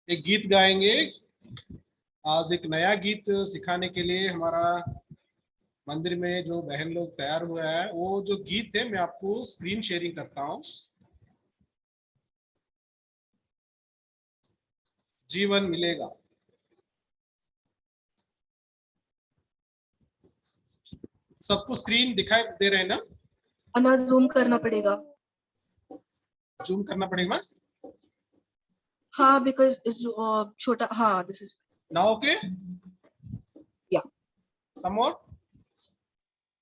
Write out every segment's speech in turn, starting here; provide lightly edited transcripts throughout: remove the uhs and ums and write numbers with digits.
एक गीत गाएंगे। आज एक नया गीत सिखाने के लिए हमारा मंदिर में जो बहन लोग तैयार हुआ है, वो जो गीत है मैं आपको स्क्रीन शेयरिंग करता हूँ। जीवन मिलेगा। सबको स्क्रीन दिखाई दे रहे हैं ना? अन्ना जूम करना पड़ेगा। जूम करना पड़ेगा। हाँ, बिकॉज छोटा, हाँ दिस इज नाउ ओके। या सम मोर।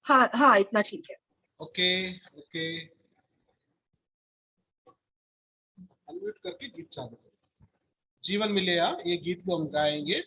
हाँ हाँ, इतना ठीक है। ओके ओके, अनम्यूट करके गीत चालू करो। जीवन मिलेगा, ये गीत को हम गाएंगे।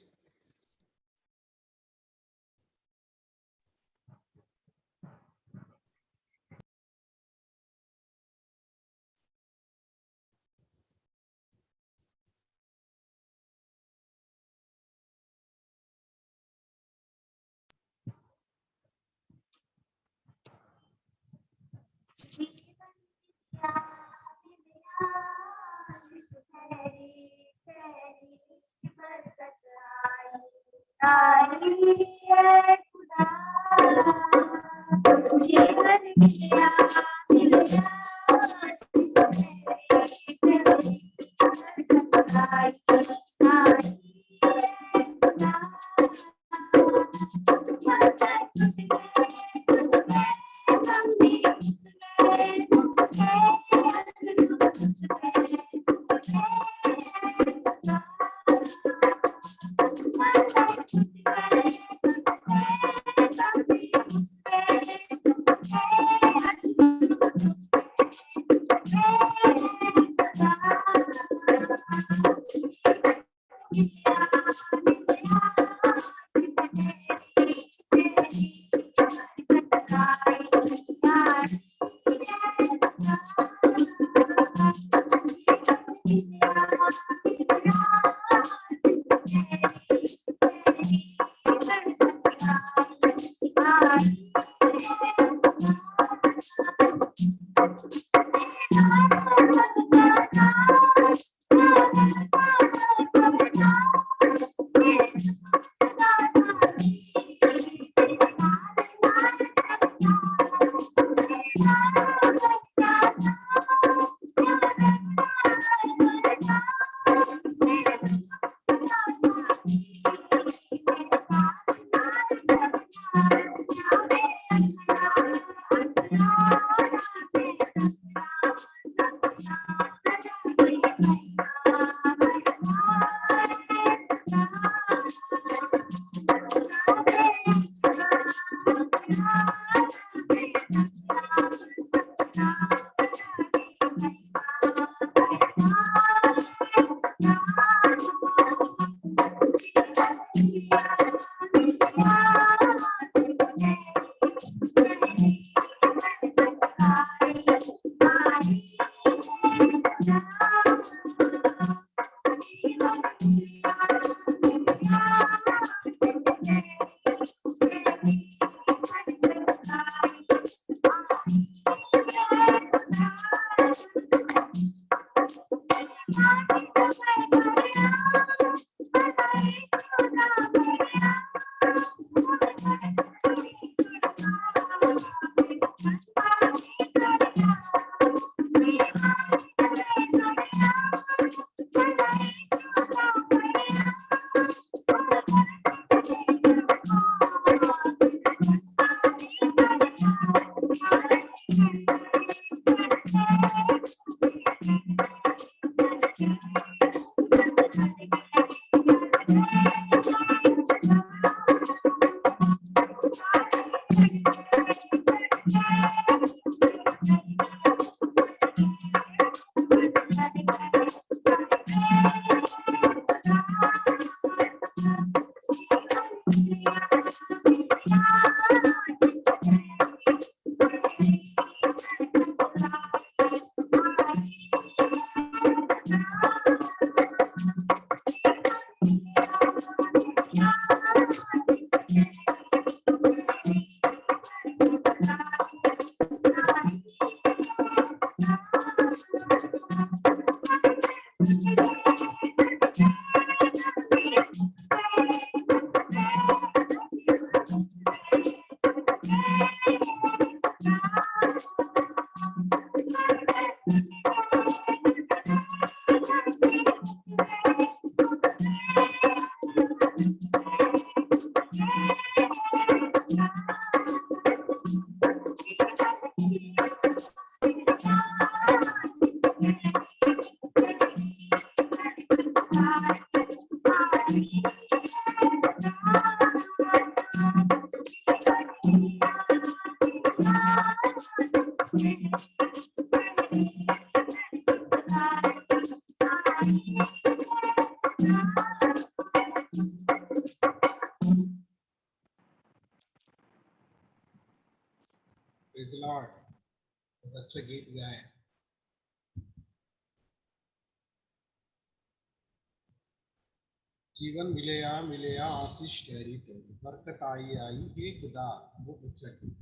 Praise the Lord. बहुत अच्छा गीत गाए। जीवन मिले आशीष ठहरी ठहरी, बरकत आई आई एक खुदा, बहुत अच्छा गीत।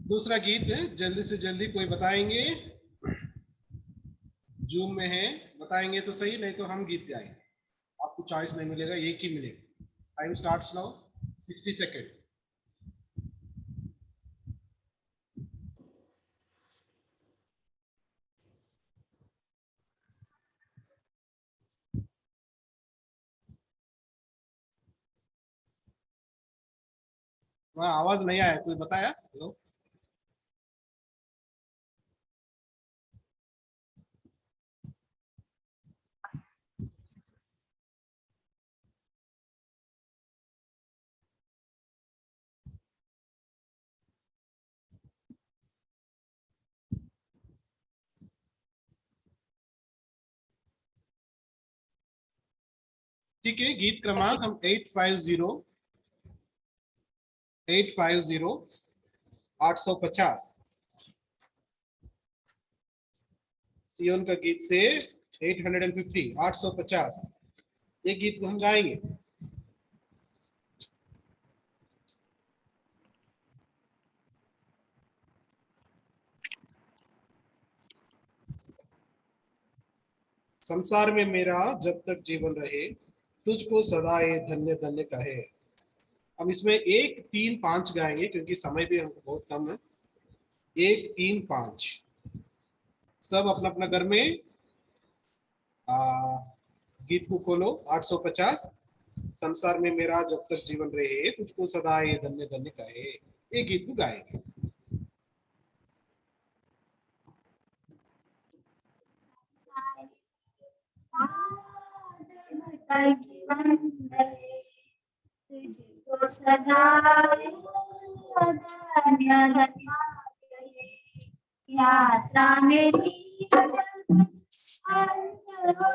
दूसरा गीत है, जल्दी से जल्दी कोई बताएंगे? जूम में है, बताएंगे तो सही, नहीं तो हम गीत गाएंगे। आपको चॉइस नहीं मिलेगा, एक ही मिलेगा। Time starts now, 60 second. वहाँ आवाज नहीं आया, कोई बताया? हेलो, ठीक है। गीत क्रमांक हम 850 सियोन का गीत से 850 ये गीत को हम गाएंगे। संसार में मेरा जब तक जीवन रहे, तुझको सदा ये धन्य धन्य कहे। हम इसमें 1 3 5 गाएंगे क्योंकि समय भी हमको बहुत कम है। 1 3 5 सब अपना अपना घर में गीत को खोलो। 850 संसार में मेरा जब तक जीवन रहे, तुझको सदा ये धन्य धन्य कहे, ये गीत को गाएंगे। तुझको सदा धन्य धन्य यात्रा मेरी अंत हो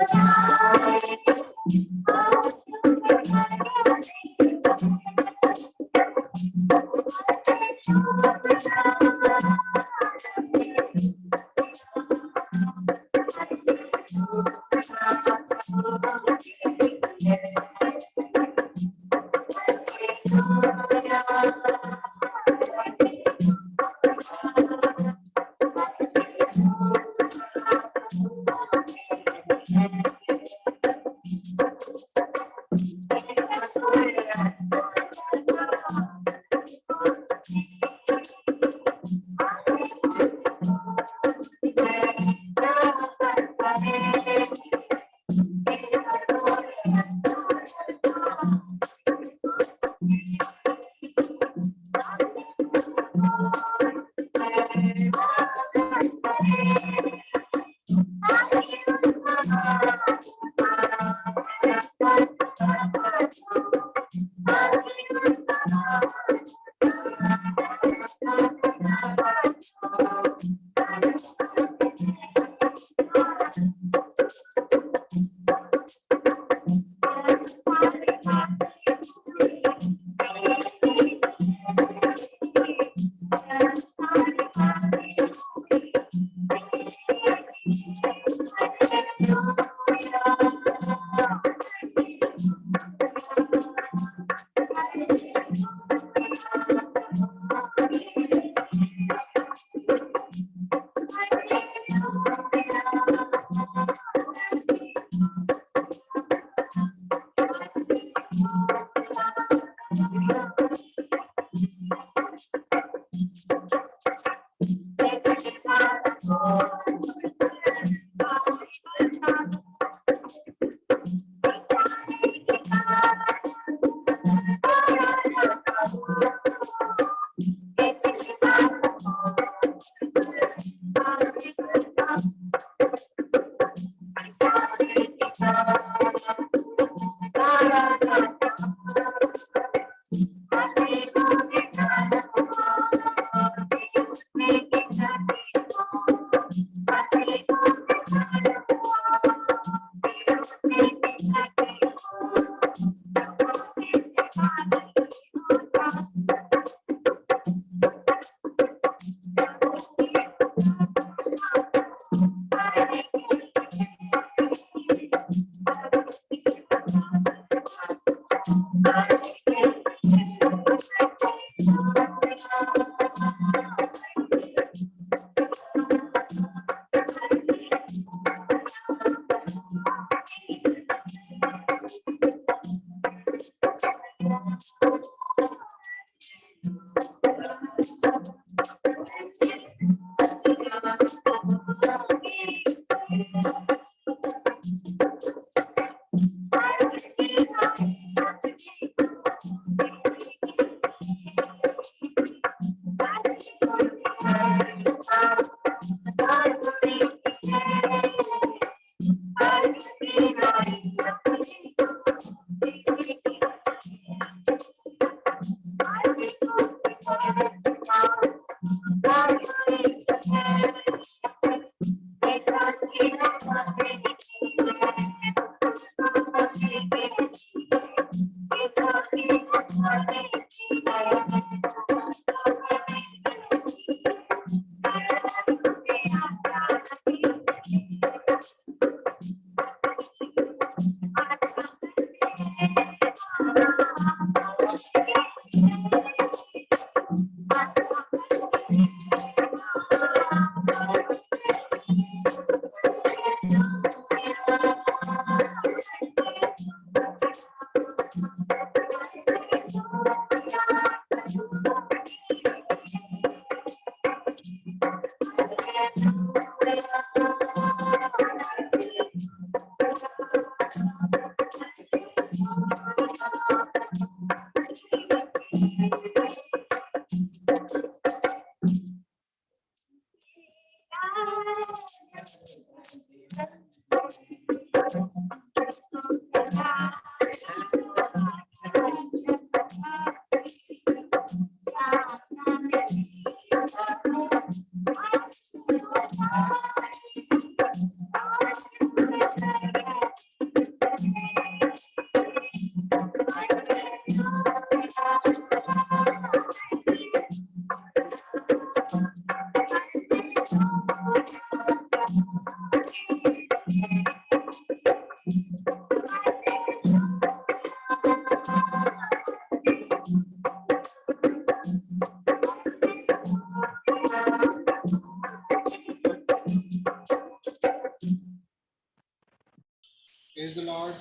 Praise the Lord.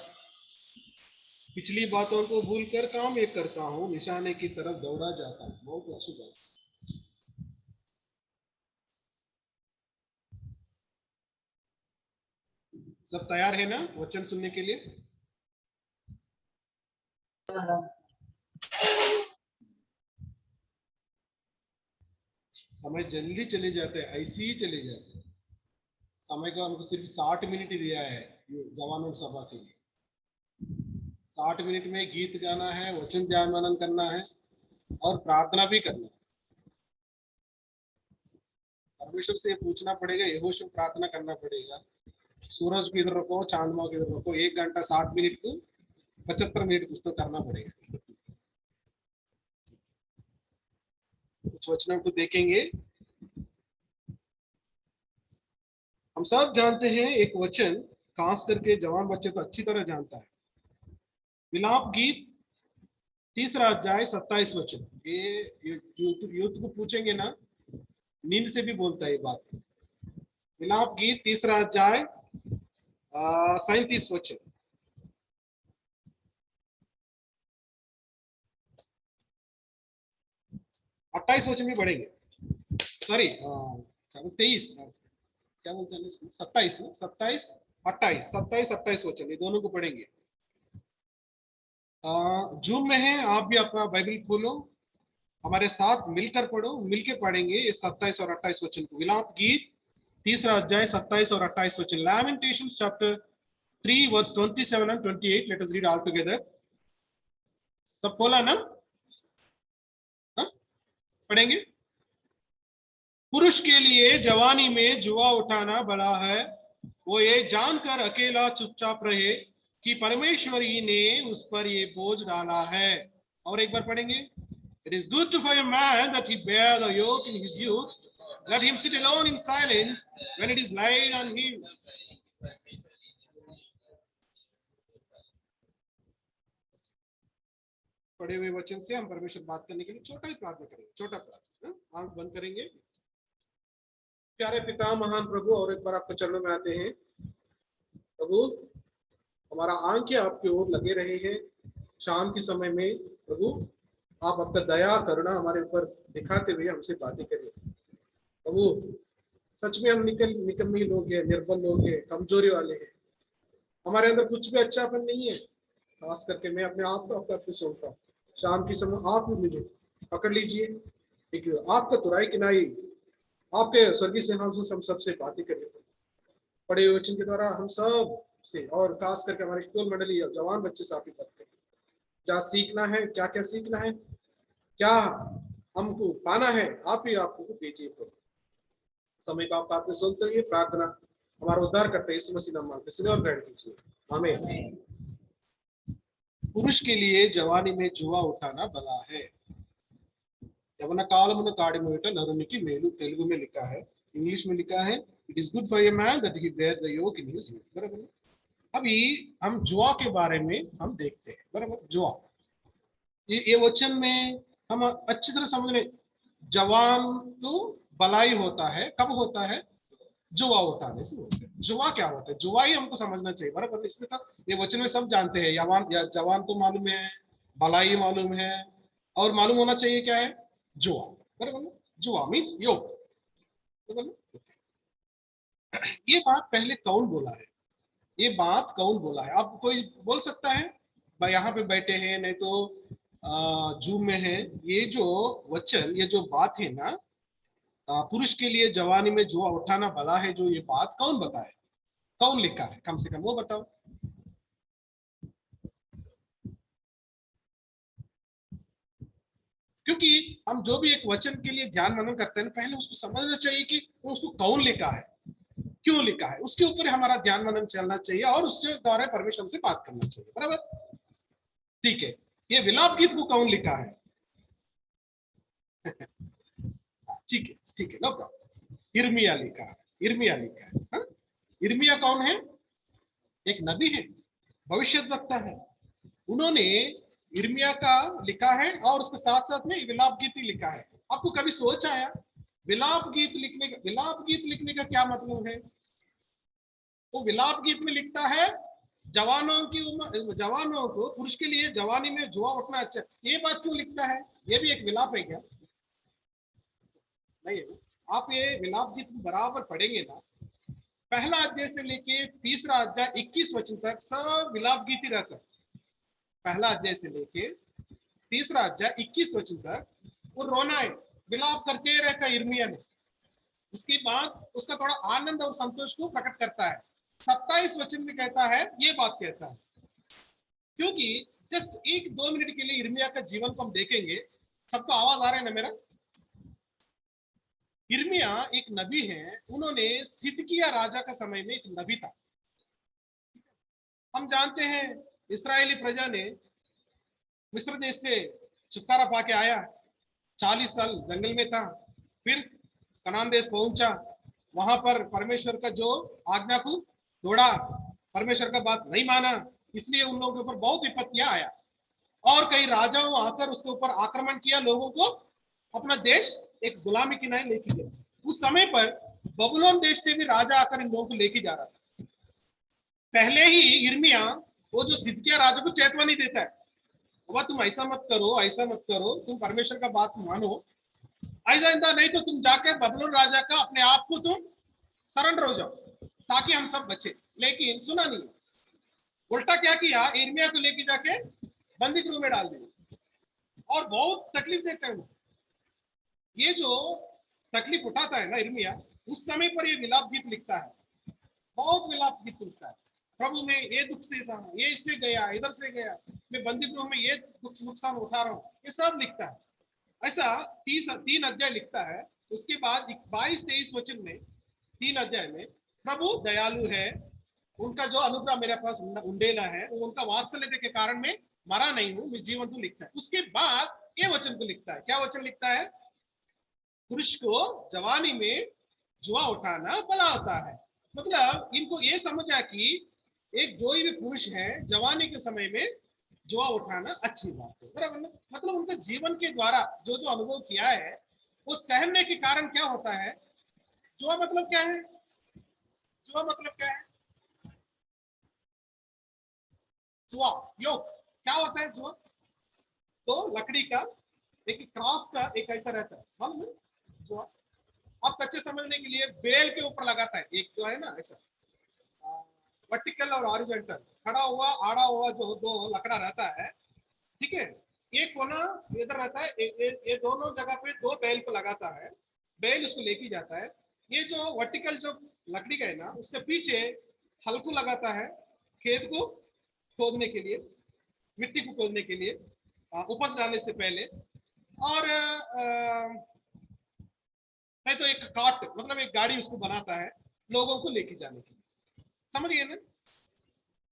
पिछली बातों को भूलकर काम एक करता हूँ, निशाने की तरफ दौड़ा जाता हूँ। बहुत अच्छी बात। सब तैयार है ना वचन सुनने के लिए? समय जल्दी चले जाते हैं, ऐसे ही चले जाते हैं। समय का हमको सिर्फ 60 मिनट ही दिया है जवानों सभा के लिए। 60 मिनट में गीत गाना है, वचन ध्यान मनन करना है और प्रार्थना भी करना है। परमेश्वर से पूछना पड़ेगा, यहोशू प्रार्थना करना पड़ेगा, सूरज को इधर रखो, चांदमा को इधर रखो। 1 घंटा 60 मिनट को 75 मिनट कुछ तो करना पड़ेगा। कुछ वचनों को देखेंगे। हम सब जानते हैं एक वचन, खास करके जवान बच्चे तो अच्छी तरह जानता है। विलाप गीत 3 अध्याय 27 वचन। ये यूथ को पूछेंगे ना, नींद से भी बोलता है ये बात। विलाप गीत 3 अध्याय 37 वचन। 28 वचन भी बढ़ेंगे, सॉरी 23 क्या बोलते हैं इसको, 27, 27, 28, 27, 28 वचन, ये दोनों को पढ़ेंगे। जूम में है, आप भी अपना बाइबल खोलो, हमारे साथ मिलकर पढ़ो, मिलके पढ़ेंगे ये 27 और 28 वचन को। विलाप गीत 3रा अध्याय 27 और 28 वचन। Lamentations chapter 3 verse 27 and 28, let us read all together. सब खोला ना? पढ़ेंगे। पुरुष के लिए जवानी में जुआ उठाना बड़ा है, वो ये जानकर अकेला चुपचाप रहे कि परमेश्वर ही ने उस पर ये बोझ डाला है। और एक बार पढ़ेंगे। It is good for a man that he bear the yoke in his youth. Let him sit alone in silence when it is laid on him. पढ़े हुए वचन से हम परमेश्वर बात करने के लिए छोटा ही प्रार्थना करेंगे, छोटा प्रार्थना। आंख बंद करेंगे। प्यारे पिता महान प्रभु, और एक बार आपके चरणों में आते हैं प्रभु। हमारा आंखें आपकी ओर लगे रहे हैं शाम के समय में प्रभु। आप आपका दया करुणा हमारे ऊपर दिखाते हुए हमसे बातें करें प्रभु। सच में हम निकम्मे लोग हैं, निर्बल लोग हैं, कमजोरी वाले हैं, हमारे अंदर कुछ भी अच्छापन नहीं है। खास करके मैं अपने आप को आपको सौंपता हूँ। शाम के समय आप भी मुझे पकड़ लीजिए, एक आपका तुराई किनाई आपके स्वर्गीय सिंहासन से हम सबसे बातें करें। पढ़े हुए वचन के द्वारा हम सब से, और खास करके हमारे स्कूल मंडली और जवान बच्चे से आप ही करते हैं। क्या सीखना है, क्या क्या सीखना है, क्या हमको पाना है, आप ही आपको दीजिए। समय को आप में सुनते हुए प्रार्थना हमारा उद्धार करते यीशु मसीह नाम मांगते, सुने और ग्रहण कीजिए, आमीन। पुरुष के लिए जवानी में जुआ उठाना भला है। यवना कालमुन काडिमुट नरुనికి మేలు, तेलुगु में लिखा है, इंग्लिश में लिखा है it is good for a man that he bear the yoke in his youth. बराबर। अभी हम जुआ के बारे में हम देखते हैं। बराबर। जुआ, ये वचन में हम अच्छी तरह समझ लें। जवान तो भलाई होता है, कब होता है? जुआ उठाने से होता है। जुआ क्या होता है, जुआ ही हमको समझना चाहिए। बराबर। इसमें तो ये वचन में सब जानते हैं। जवान तो मालूम है, भलाई मालूम है, और मालूम होना चाहिए क्या है? जुआ। बराबर। जुआ मीन्स योग। ये बात पहले कौन बोला है? ये बात कौन बोला है? अब कोई बोल सकता है भाई यहाँ पे बैठे हैं, नहीं तो जूम में है। ये जो वचन, ये जो बात है ना, पुरुष के लिए जवानी में जुआ उठाना भला है, जो ये बात कौन बताए, कौन लिखा है? कम से कम वो बताओ। क्योंकि हम जो भी एक वचन के लिए ध्यान मनन करते हैं, पहले उसको समझना चाहिए कि उसको कौन लिखा है, क्यों लिखा है, उसके ऊपर हमारा ध्यान मनन चलना चाहिए, और उसके द्वारा परमेश्वर से बात करना चाहिए। बराबर। ठीक है। ये विलाप गीत को कौन लिखा है? ठीक है, ठीक है, नो प्रॉब्लम। यिर्मयाह लिखा है, यिर्मयाह लिखा है। हाँ? यिर्मयाह कौन है? एक नबी है, भविष्यद्वक्ता है। उन्होंने यिर्मयाह का लिखा है, और उसके साथ साथ में विलाप गीत ही लिखा है। आपको कभी सोच आया विलाप गीत लिखने का क्या मतलब है? वो विलाप गीत में लिखता है जवानों को, पुरुष के लिए जवानी में जुआ उठना अच्छा। ये बात क्यों लिखता है? ये भी एक विलाप है क्या? नहीं है। आप ये विलाप गीत बराबर पढ़ेंगे ना, पहला अध्याय से लेके 3रा अध्याय 21 वचन तक सब विलाप गीत ही रहता है। पहला अध्याय से लेके 3रा अध्याय 21 वचन तक वो रोना है, विलाप करते रहता है यिर्मयाह ने। उसके बाद उसका थोड़ा आनंद और संतोष को प्रकट करता है। 27 वचन में कहता है, ये बात कहता है, क्योंकि जस्ट 1-2 मिनट के लिए यिर्मयाह का जीवन को हम देखेंगे। सबको आवाज आ रहा है ना मेरा? यिर्मयाह एक नबी है। उन्होंने सिदकिय्याह राजा का समय में एक नबी था। हम जानते हैं इस्राएली प्रजा ने मिस्र देश से छुटकारा पाके आया, 40 साल जंगल में था, फिर कनान देश पहुंचा। वहां पर परमेश्वर का जो आज्ञा को तोड़ा, परमेश्वर का बात नहीं माना, इसलिए उन लोगों के ऊपर बहुत विपत्तियां आया, और कई राजाओं आकर उसके ऊपर आक्रमण किया, लोगों को अपना देश एक गुलामी की नाई लेके गया। उस समय पर बबुलोन देश से भी राजा आकर इन लोगों को लेके जा रहा था। पहले ही यिर्मयाह वो जो सिदकिय्याह राजा को चेतावनी देता है, बाबा तुम ऐसा मत करो, ऐसा मत करो, तुम परमेश्वर का बात मानो, ऐसा नहीं तो तुम जाकर बबुलोन राजा का अपने आप को तुम सरेंडर हो जाओ ताकि हम सब बचे। लेकिन सुना नहीं, उल्टा क्या किया, इर्मिया को लेके जाके बंदी गृह में डाल दिया और बहुत तकलीफ देता है उनको। ये जो तकलीफ उठाता है ना इर्मिया, उस समय पर ये विलाप गीत लिखता है, बहुत विलाप गीत लिखता है। प्रभु मैं ये दुख से ये इससे गया, इधर से गया, मैं बंदी गृह में ये नुकसान उठा रहा हूँ, ये सब लिखता है। ऐसा 3 अध्याय लिखता है। उसके बाद 22-23 वचन में, 3 अध्याय में प्रभु दयालु है, उनका जो अनुग्रह मेरे पास उंडेला है, वो उनका वात्सल्य के कारण मैं मरा नहीं हूं, मैं जीवन हूं लिखता है। उसके बाद ये वचन को लिखता है, क्या वचन लिखता है, पुरुष को जवानी में जुआ उठाना भला होता है। मतलब इनको ये समझा कि एक कोई भी पुरुष है जवानी के समय में जुआ उठाना अच्छी बात है, बराबर ना। मतलब उनके जीवन के द्वारा जो जो अनुभव किया है वो सहने के कारण क्या होता है। जुआ मतलब क्या है, जुआ मतलब क्या है, जुआ योग क्या होता है जुआ, तो लकड़ी का एक क्रॉस का एक ऐसा रहता है, मालूम है जुआ। आप अच्छे समझने के लिए बेल के ऊपर लगाता है एक जो है ना ऐसा वर्टिकल और हॉरिजॉन्टल, खड़ा हुआ आड़ा हुआ जो दो लकड़ा रहता है, ठीक है। एक कोना इधर रहता है, ये दोनों जगह पे दो बेल को लगाता है, बेल उसको लेके जाता है। ये जो वर्टिकल जो लकड़ी का है ना, उसके पीछे हल को लगाता है खेत को खोदने के लिए, मिट्टी को खोदने के लिए, उपज डालने से पहले। और है तो एक कार्ट मतलब एक गाड़ी उसको बनाता है लोगों को लेके जाने के लिए, समझिए ना।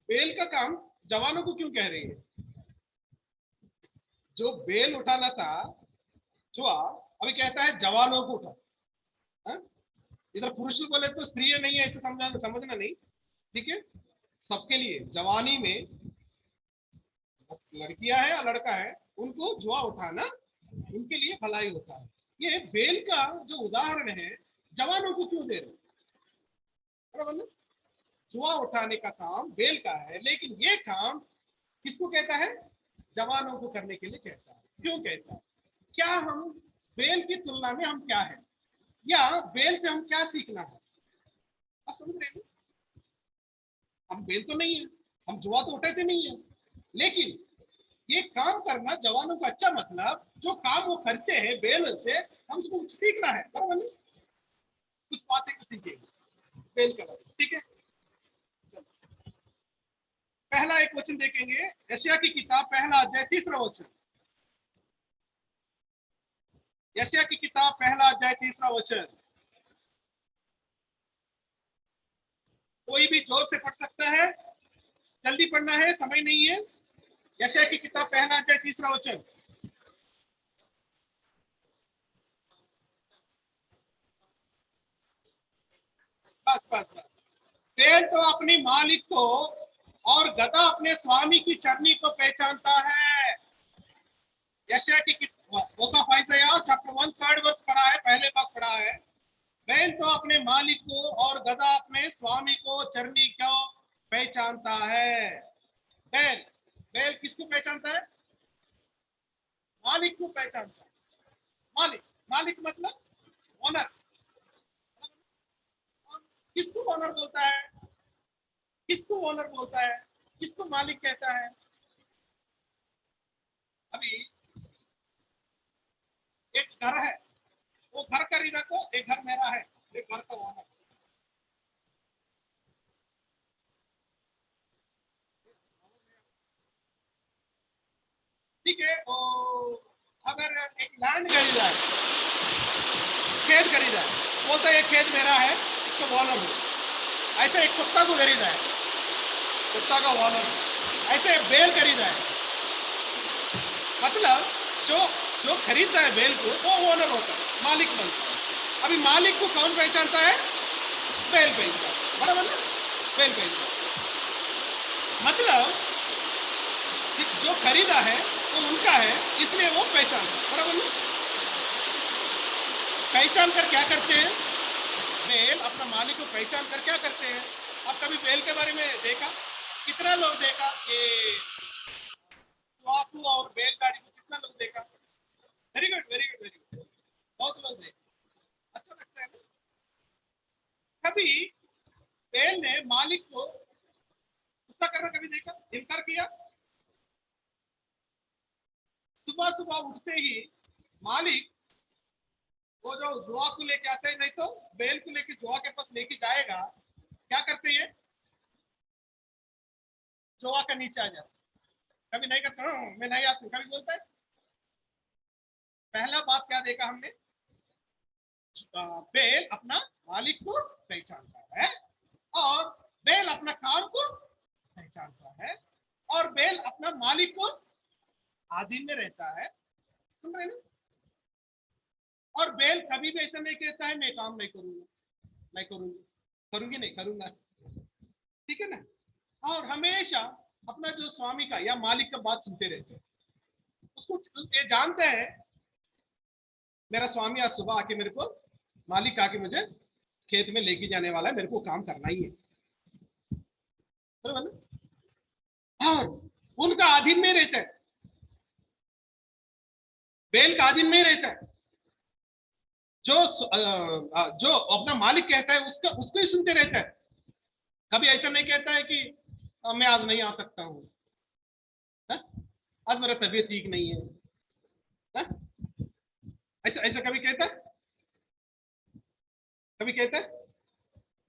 बेल का काम जवानों को क्यों कह रही है, जो बेल उठाना था जुआ, अभी कहता है जवानों को उठा। हाँ? इधर पुरुष बोले तो स्त्री नहीं है ऐसे समझना नहीं, ठीक है। सबके लिए जवानी में लड़कियां है या लड़का है, उनको जुआ उठाना उनके लिए भलाई होता है। ये बेल का जो उदाहरण है जवानों को क्यों दे रहे, बराबर ना। जुआ उठाने का काम बेल का है, लेकिन ये काम किसको कहता है, जवानों को करने के लिए कहता है। क्यों कहता है, क्या हम बेल की तुलना में हम क्या है, या बेल से हम क्या सीखना है, आप समझ रहे हैं। हम बेल तो नहीं है, हम जुआ तो उठाते नहीं है, लेकिन ये काम करना जवानों का अच्छा मतलब जो काम वो करते हैं बेल से हम उसको सीखना है, बराबर नहीं। कुछ बातें को सीखेंगे बेल का, ठीक है। पहला एक वचन देखेंगे, यशायाह की किताब पहला अध्याय 3रा वचन। यशायाह की किताब पहला अध्याय 3रा वचन। कोई भी जोर से पढ़ सकता है, जल्दी पढ़ना है, समय नहीं है। यशायाह की किताब पहला अध्याय 3रा वचन। बस बस बस। बैल तो अपनी मालिक को और गधा अपने स्वामी की चरनी को पहचानता है। यशायाह की चैप्टर 1 3rd वर्स पढ़ा है, पहले भाग पढ़ा है। बैल तो अपने मालिक को और गधा अपने स्वामी को चरनी को पहचानता है। बैल, बैल किसको पहचानता है, मालिक को पहचानता है। मालिक, मालिक मतलब ओनर। किसको ओनर बोलता है, किसको ओनर बोलता है, किसको मालिक कहता है। अभी एक घर है, वो घर खरीदा तो एक घर मेरा है, एक घर का ओनर। ठीक है, तो अगर एक लैंड खरीदा है, खेत खरीदा है, बोलता है ये खेत मेरा है, इसको ओनर हो। ऐसे एक कुत्ता को खरीदा है, कुत्ता का ओनर। ऐसे बेल खरीदा है, मतलब जो जो खरीदता है बेल को वो ओनर होता है, मालिक बनता है। अभी मालिक को कौन पहचानता है, बेल पहचानता है, बराबर ना। बेल पहचानता है मतलब जो खरीदा है वो उनका है, इसलिए वो पहचानता है, बराबर ना। पहचान कर क्या करते हैं, बेल अपना मालिक को पहचान कर क्या करते हैं। आप कभी बेल के बारे में देखा, कितना लोग देखा ये आपको और बैलगाड़ी को, कितना लोग देखा। Very good very good very good, बहुत लोग देखा, अच्छा लगता है ना। कभी बेल ने मालिक को गुस्सा करना कभी देखा, इनकार किया? सुबह सुबह उठते ही मालिक वो जो जुआ को लेके आता है, नहीं तो बेल को लेके जुआ के पास लेके जाएगा, क्या करते हैं? जुआ का नीचे आ जाता, कभी नहीं करता, मैं नहीं आता, कभी बोलता है। पहला बात क्या देखा हमने? बेल अपना मालिक को पहचानता है और बेल अपना काम को पहचानता है और बेल अपना मालिक को अधीन में रहता है। सुन रहे ना? और बेल कभी भी ऐसा नहीं कहता है मैं काम नहीं करूंगा, नहीं करूंगी, करूंगी नहीं करूंगा, ठीक है ना? और हमेशा अपना जो स्वामी का या मालिक का बात सुनते रहते हैं। उसको ये जानते हैं मेरा स्वामी आज सुबह आके मेरे को, मालिक आके मुझे खेत में लेके जाने वाला है, मेरे को काम करना ही है, बराबर ना? और उनका अधीन में रहता है, बेल का अधीन में रहता है। जो अपना मालिक कहता है उसका उसको ही सुनते रहता है। कभी ऐसा नहीं कहता है कि मैं आज नहीं आ सकता हूं, आज मेरा तबीयत ठीक नहीं है, ऐसा ऐसा कभी कहता है? कभी कहता है?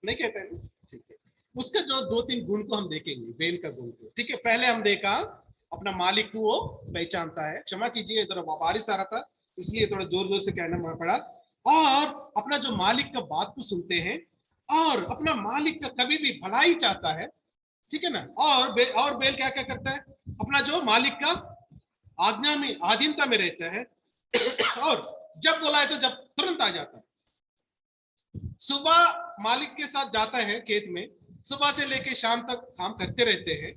नहीं कहता है ना? ठीक है। उसका जो 2-3 गुण को हम देखेंगे, बेल का गुण को, ठीक है। पहले हम देखा अपना मालिक को वो पहचानता है, क्षमा कीजिए थोड़ा बारिश आ रहा था इसलिए थोड़ा जोर जोर से कहना पड़ा। और अपना जो मालिक का बात को सुनते हैं और अपना मालिक का कभी भी भलाई चाहता है, ठीक है ना? और बेल क्या क्या करता है? अपना जो मालिक का आज्ञा में, अधीनता में रहता है और जब बोला है तो जब तुरंत आ जाता है। सुबह मालिक के साथ जाता है खेत में, सुबह से लेके शाम तक काम करते रहते हैं,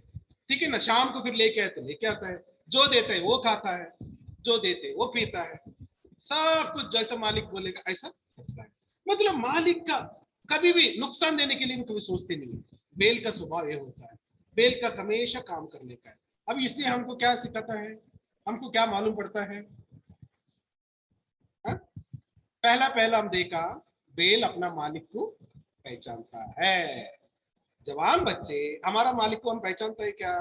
ठीक है ना? शाम को फिर लेके आए तो लेके आता है, जो देते हैं वो खाता है, जो देते हैं वो पीता है, सब कुछ जैसा मालिक बोलेगा ऐसा करता है। मतलब मालिक का कभी भी नुकसान देने के लिए कभी सोचते नहीं है। बेल का स्वभाव ये होता है, बेल का हमेशा काम करने का है। अब इससे हमको क्या सिखाता है, हमको क्या मालूम पड़ता है? हा? पहला पहला हम देखा बेल अपना मालिक को पहचानता है। जवान बच्चे, हमारा मालिक को हम पहचानते हैं क्या?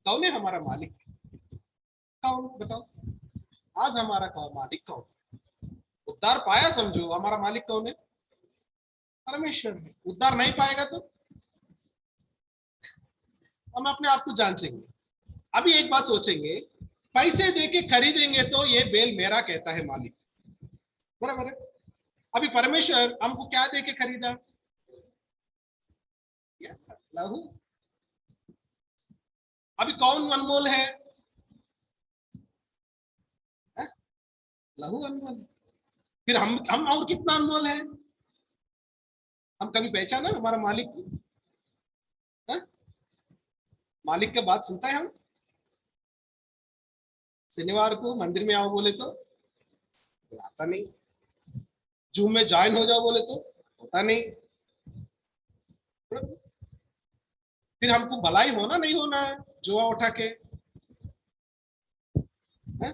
कौन है हमारा मालिक? कौन बताओ? आज हमारा कौन मालिक? कौन? उद्धार पाया समझो, हमारा मालिक कौन है? परमेश्वर है। उद्धार नहीं पाएगा तो हम अपने आप को जांचेंगे। अभी एक बात सोचेंगे, पैसे देके खरीदेंगे तो ये बेल मेरा कहता है मालिक, बराबर है? अभी परमेश्वर हमको क्या देके खरीदा? लहू। अभी कौन अनमोल है? लहू अनमोल। फिर हम और कितना अनमोल है? हम कभी पहचाना हमारा मालिक को? मालिक का बात सुनता है हम? शनिवार को मंदिर में आओ बोले तो आता नहीं, जूम में ज्वाइन हो जाओ बोले तो होता नहीं। फिर हमको भलाई होना नहीं होना है जुआ उठा के, है?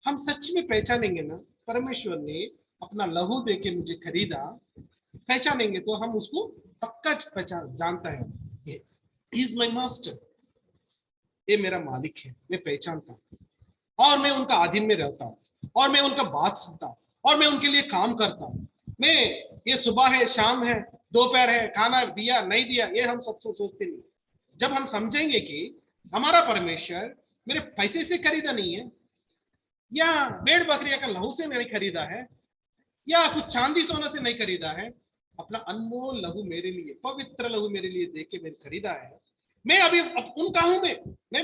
हम सच में पहचानेंगे ना परमेश्वर ने अपना लहू देके मुझे खरीदा, पहचानेंगे तो हम उसको पक्का पहचान जानता है, इज माई मास्टर, ये मेरा मालिक है, मैं पहचानता हूँ और मैं उनका अधीन में रहता हूँ और मैं उनका बात सुनता हूँ और मैं उनके लिए काम करता हूँ। मैं ये सुबह है, शाम है, दोपहर है, खाना दिया नहीं दिया ये हम सब सोचते नहीं। जब हम समझेंगे कि हमारा परमेश्वर मेरे पैसे से खरीदा नहीं है, या भेड़ बकरिया का लहू से नहीं खरीदा है, या कुछ चांदी सोना से नहीं खरीदा है, अपना अनमोल लहू मेरे लिए, पवित्र लहू मेरे लिए दे के मैंने खरीदा है। मैं अभी उनका हूं, मैं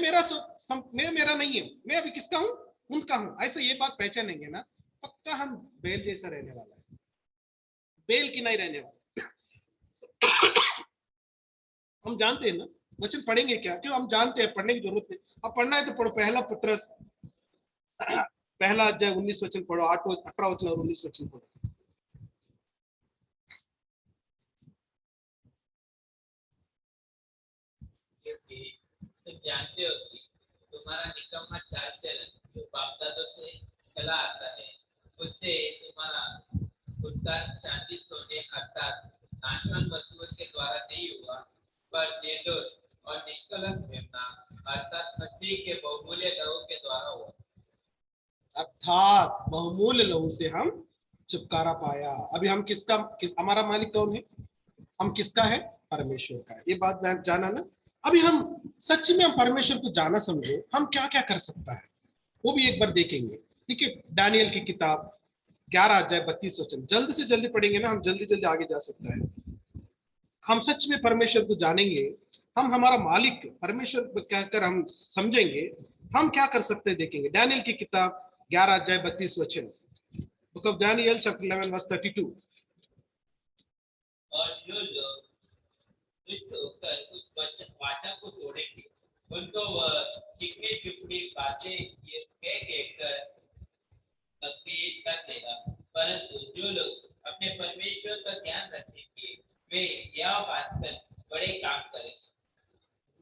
मेरा नहीं है, मैं अभी किसका हूं? उनका हूं। ऐसे ये बात पहचानेंगे ना, पक्का हम बेल जैसा रहने वाला है, बेल की नहीं रहने वाला। हम जानते हैं ना, वचन पढ़ेंगे क्या? क्यों? हम जानते हैं, पढ़ने की जरूरत नहीं। अब पढ़ना है तो पढ़ो, पहला पत्रस पहला अध्याय 19 वचन पढ़ो, 18 वचन और 19 वचन पढ़ो। तुम जानते हो कि तुम्हारा निकम्मा चाल चलन जो बाप दादों से चला आता है, उससे तुम्हारा खुद का चांदी सोने अर्थात नाशवान वस्तुओं के द्वारा नहीं हुआ, पर निर्दोष और निष्कलंक मेमना अर्थात मसीह के बहुमूल्य लहू के द्वारा हुआ। अर्थात बहुमूल्य लहू से हम छुटकारा पाया। अभी हम हमारा मालिक कौन है? हम किसका है? परमेश्वर का। ये बात जाना ना। अभी हम सच में हम परमेश्वर को जाना समझे, हम क्या क्या कर सकता है वो भी एक बार देखेंगे। ठीक है, दानियल की किताब 11 अध्याय 32 वचन, जल्द से जल्दी पढ़ेंगे ना, हम जल्दी जल्दी आगे जा सकता है। हम सच में परमेश्वर को जानेंगे, हम हमारा मालिक परमेश्वर को क्या कर हम समझेंगे, हम क्या कर सकते हैं देखेंगे। दानियल की किताब 11 अध्याय 32 वचन, book of Daniel chapter 11 verse 32। और जो लोग दुष्ट होकर उस वाचा को तोड़ेंगे, उनको वह चिकनी चुपड़ी बातें ये कहकर तकलीफ कर देगा, परंतु जो लोग अपने परमेश्वर का ध्यान रखेंगे वे यह बात कर बड़े काम करेंगे।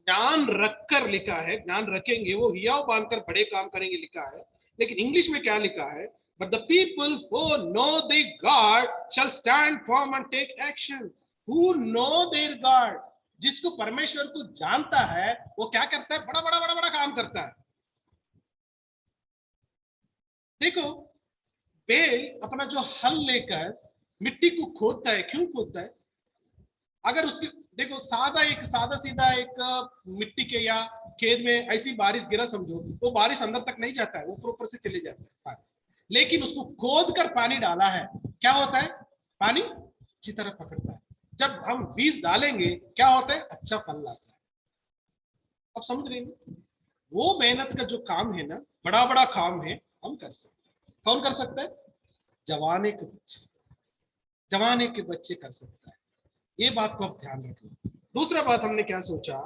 ज्ञान रखकर लिखा है, ज्ञान रखेंगे वो हियाव बांधकर बड़े काम करेंगे लिखा है, लेकिन इंग्लिश में क्या लिखा है? But the people who know their God shall stand firm and take action. Who know their God, जिसको परमेश्वर को जानता है वो क्या करता है? बड़ा बड़ा बड़ा बड़ा काम करता है। देखो, बेल अपना जो हल लेकर मिट्टी को खोदता है, क्यों खोदता है? अगर उसके देखो सादा सीधा एक मिट्टी के या खेत में ऐसी बारिश गिरा समझो, वो बारिश अंदर तक नहीं जाता है, ऊपर ऊपर से चले जाता है पानी। लेकिन उसको खोद कर पानी डाला है, क्या होता है? पानी अच्छी तरह पकड़ता है। जब हम बीज डालेंगे क्या होता है? अच्छा फल लाता है। अब समझ रहे हैं? वो मेहनत का जो काम है ना, बड़ा बड़ा काम है, हम कर सकते हैं। कौन कर सकता है? जवाने के बच्चे कर सकता है। ये बात को आप ध्यान रखना। दूसरा बात हमने क्या सोचा,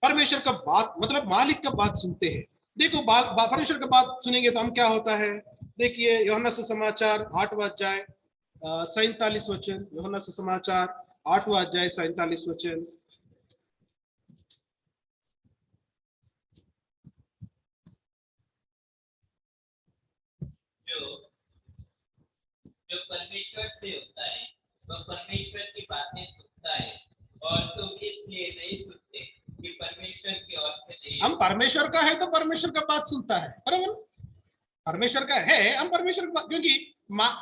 परमेश्वर का बात मतलब मालिक का बात सुनते हैं। देखो परमेश्वर का बात सुनेंगे तो हम क्या होता है? देखिए यूहन्ना सुसमाचार 8वां अध्याय 47 वचन, यूहन्ना सुसमाचार 8वां अध्याय 47 वचन। जो परमेश्वर से होता है वह परमेश्वर की बातें सुनता है, और तुम इसलिए नहीं सुनते कि परमेश्वर की ओर से नहीं। हम परमेश्वर का है तो परमेश्वर का बात सुनता है, बराबर? परमेश्वर का है, हम परमेश्वर का, क्योंकि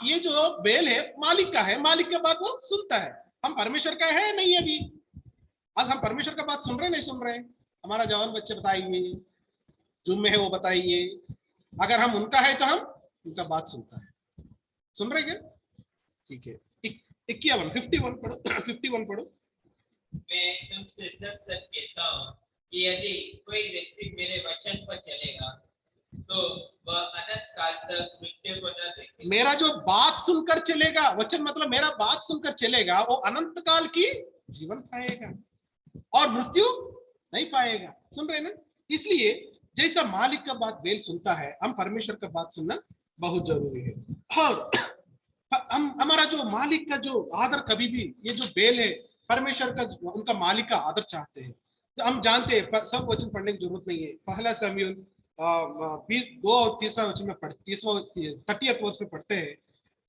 ये जो बेल है मालिक का है, मालिक का बात वो सुनता है। हम परमेश्वर का है नहीं अभी। आज हम परमेश्वर का बात सुन रहे नहीं सुन रहे? हमारा जवान बच्चे बताइए, जूम में है वो बताइए। अगर हम उनका है तो हम उनका बात सुनता है। सुन रहे क्या? ठीक है, 51 पढ़ो 51 पढ़ो। मैं तुमसे सच सच कहता हूँ कि यदि कोई व्यक्ति मेरे वचन पर चलेगा तो वह अनंत काल तक मृत्यु को न देखेगा। मेरा जो बात सुनकर चलेगा, वचन मतलब मेरा बात सुनकर चलेगा, वो अनंत काल की जीवन पाएगा और मृत्यु नहीं पाएगा। सुन रहे ना? इसलिए जैसा मालिक का बात बेल सुनता है, हम परमेश्वर का बात सुनना बहुत जरूरी है। और हमारा जो मालिक का जो आदर, कभी भी ये जो बेल है परमेश्वर का, उनका मालिक का आदर चाहते हैं। तो हम जानते हैं, सब वचन पढ़ने की जरूरत नहीं है। पहला शमूएल 2 और 3 वचन में 30 वर्ष में पढ़ते हैं,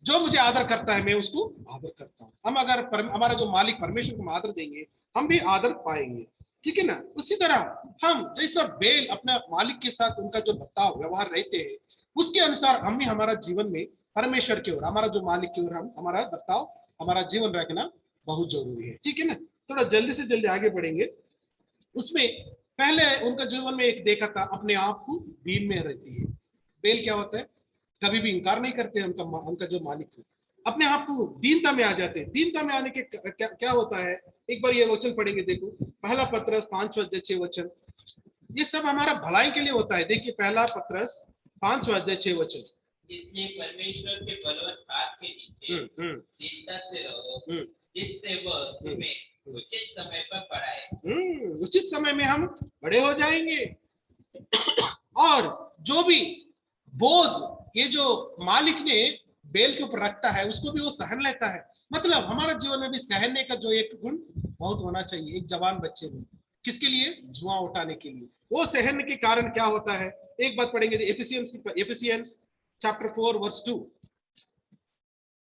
जो मुझे आदर करता है मैं उसको आदर करता हूँ। हम अगर हमारा जो मालिक परमेश्वर को आदर देंगे, हम भी आदर पाएंगे। ठीक है ना? उसी तरह हम जैसा बेल अपने मालिक के साथ उनका जो बर्ताव व्यवहार रहते हैं, उसके अनुसार हम भी हमारा जीवन में परमेश्वर की ओर, हमारा जो मालिक की ओर हम हमारा बर्ताव, हमारा जीवन रखना बहुत जरूरी है। ठीक है ना? थोड़ा जल्दी से जल्दी आगे बढ़ेंगे। उसमें पहले उनका जीवन में एक देखा था, अपने आप को दीन में रहती है। बेल क्या होता है? कभी भी इंकार नहीं करते उनका जो मालिक है, अपने आप को दीनता में आ जाते हैं। दीनता में आने के क्या होता है? एक बार ये वचन पढ़ेंगे, देखो पहला पत्रस 5वां अध्याय 6 वचन। ये सब हमारा भलाई के लिए होता है। देखिए पहला पत्रस 5वां अध्याय 6 वचन। इसलिए परमेश्वर के बलवंत हाथ के नीचे दीनता से रहो, जिससे वह तुम्हें उचित समय पर पढ़ाए। उचित समय में हम बड़े हो जाएंगे। और जो भी बोझ ये जो मालिक ने बेल के ऊपर रखता है, उसको भी वो सहन लेता है। मतलब हमारा जीवन में भी सहने का जो एक गुण बहुत होना चाहिए एक जवान बच्चे में। किसके लिए? जुआ उठाने के लिए। वो सहने के कारण क्या होता है? एक बात पढ़ेंगे, एफिसियंस चैप्टर 4 वर्स 2।